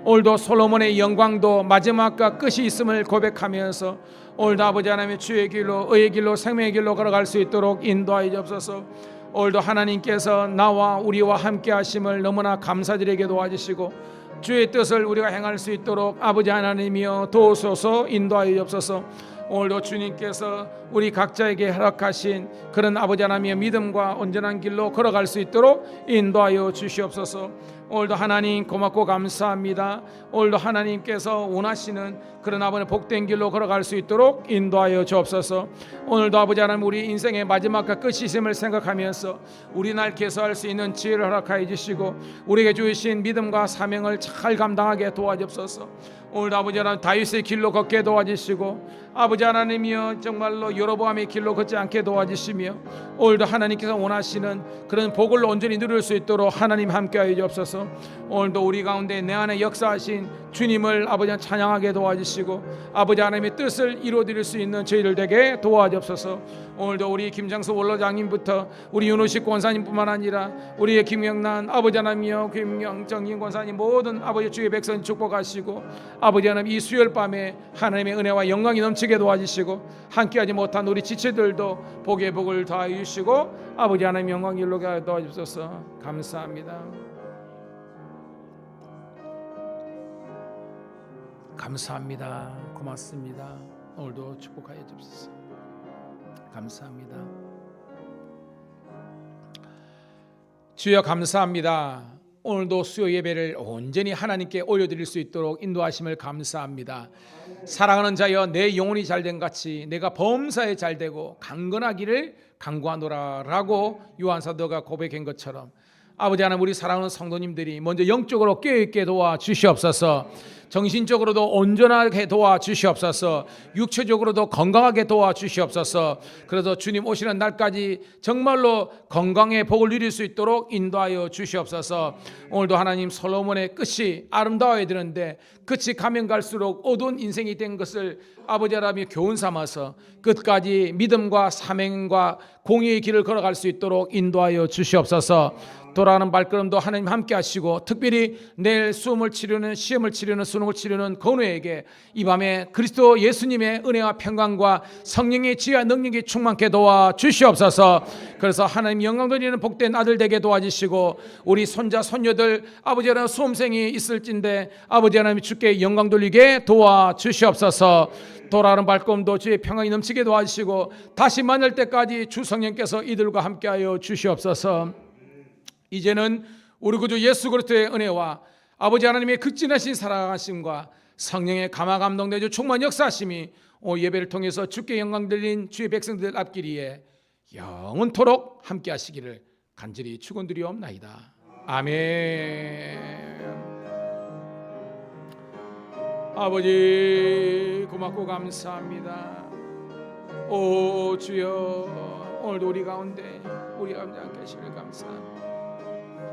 오늘도 솔로몬의 영광도 마지막과 끝이 있음을 고백하면서 오늘도 아버지 하나님의 주의 길로 의의 길로 생명의 길로 걸어갈 수 있도록 인도하여 주옵소서. 오늘도 하나님께서 나와 우리와 함께 하심을 너무나 감사드리게 도와주시고 주의 뜻을 우리가 행할 수 있도록 아버지 하나님이여 도우소서 인도하여 주옵소서. 오늘도 주님께서 우리 각자에게 허락하신 그런 아버지 하나님의 믿음과 온전한 길로 걸어갈 수 있도록 인도하여 주시옵소서. 오늘도 하나님 고맙고 감사합니다. 오늘도 하나님께서 원하시는 그런 아버지 복된 길로 걸어갈 수 있도록 인도하여 주옵소서. 오늘도 아버지 하나님 우리 인생의 마지막과 끝이 있음을 생각하면서 우리 날 개서할 수 있는 지혜를 허락하여 주시고 우리에게 주신 믿음과 사명을 잘 감당하게 도와주옵소서. 오늘도 아버지 하나님 다윗의 길로 걷게 도와주시고 아버지 하나님이여 정말로 여로보암의 길로 걷지 않게 도와주시며 오늘도 하나님께서 원하시는 그런 복을 온전히 누릴 수 있도록 하나님 함께하여 주옵소서. 오늘도 우리 가운데 내 안에 역사하신 주님을 아버지 찬양하게 도와주시고 아버지 하나님의 뜻을 이루어드릴 수 있는 저희들 되게 도와주옵소서. 오늘도 우리 김장수 원로장님부터 우리 윤호식 권사님뿐만 아니라 우리의 김영란 아버지 하나님이여 김영정인 권사님 모든 아버지 주의 백성 축복하시고 아버지 하나님 이 수요일 밤에 하나님의 은혜와 영광이 넘치게 도와주시고 함께하지 못한 우리 지체들도 복의 복을 더하여 주시고 아버지 하나님 영광 일로게 도와주셔서 감사합니다. 감사합니다. 고맙습니다. 오늘도 축복하여 주옵소서. 감사합니다. 주여 감사합니다. 오늘도 수요 예배를 온전히 하나님께 올려드릴 수 있도록 인도하심을 감사합니다. 사랑하는 자여, 내 영혼이 잘된 같이 내가 범사에 잘되고 강건하기를 간구하노라라고 요한사도가 고백한 것처럼 아버지 하나님, 우리 사랑하는 성도님들이 먼저 영적으로 깨어있게 도와주시옵소서. 정신적으로도 온전하게 도와주시옵소서. 육체적으로도 건강하게 도와주시옵소서. 그래서 주님 오시는 날까지 정말로 건강의 복을 누릴 수 있도록 인도하여 주시옵소서. 오늘도 하나님, 솔로몬의 끝이 아름다워야 되는데 끝이 가면 갈수록 어두운 인생이 된 것을 아버지 하나님이 교훈 삼아서 끝까지 믿음과 사명과 공의의 길을 걸어갈 수 있도록 인도하여 주시옵소서. 돌아가는 발걸음도 하나님 함께 하시고, 특별히 내일 시험을 치르는 수능을 치르는 건우에게 이 밤에 그리스도 예수님의 은혜와 평강과 성령의 지혜와 능력이 충만케 도와 주시옵소서. 그래서 하나님 영광 돌리는 복된 아들 되게 도와주시고, 우리 손자 손녀들 아버지 하나님 수험생이 있을진데 아버지 하나님 주께 영광 돌리게 도와 주시옵소서. 돌아가는 발걸음도 주의 평강이 넘치게 도와주시고, 다시 만날 때까지 주 성령께서 이들과 함께하여 주시옵소서. 이제는 우리 구주 예수 그리스도의 은혜와 아버지 하나님의 극진하신 사랑하심과 성령의 감화 감동되어 충만 역사하심이 예배를 통해서 주께 영광 돌린 주의 백성들 앞길이에 영원토록 함께 하시기를 간절히 축원드리옵나이다. 아멘. 아버지 고맙고 감사합니다. 오 주여, 오늘도 우리 가운데 함께 하시기를 감사합니다.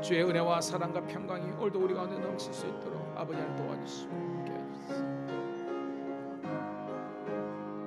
주의 은혜와 사랑과 평강이 오늘도 우리 가운데 넘칠 수 있도록 아버지 하나님 도와주시고 함께 해주세요.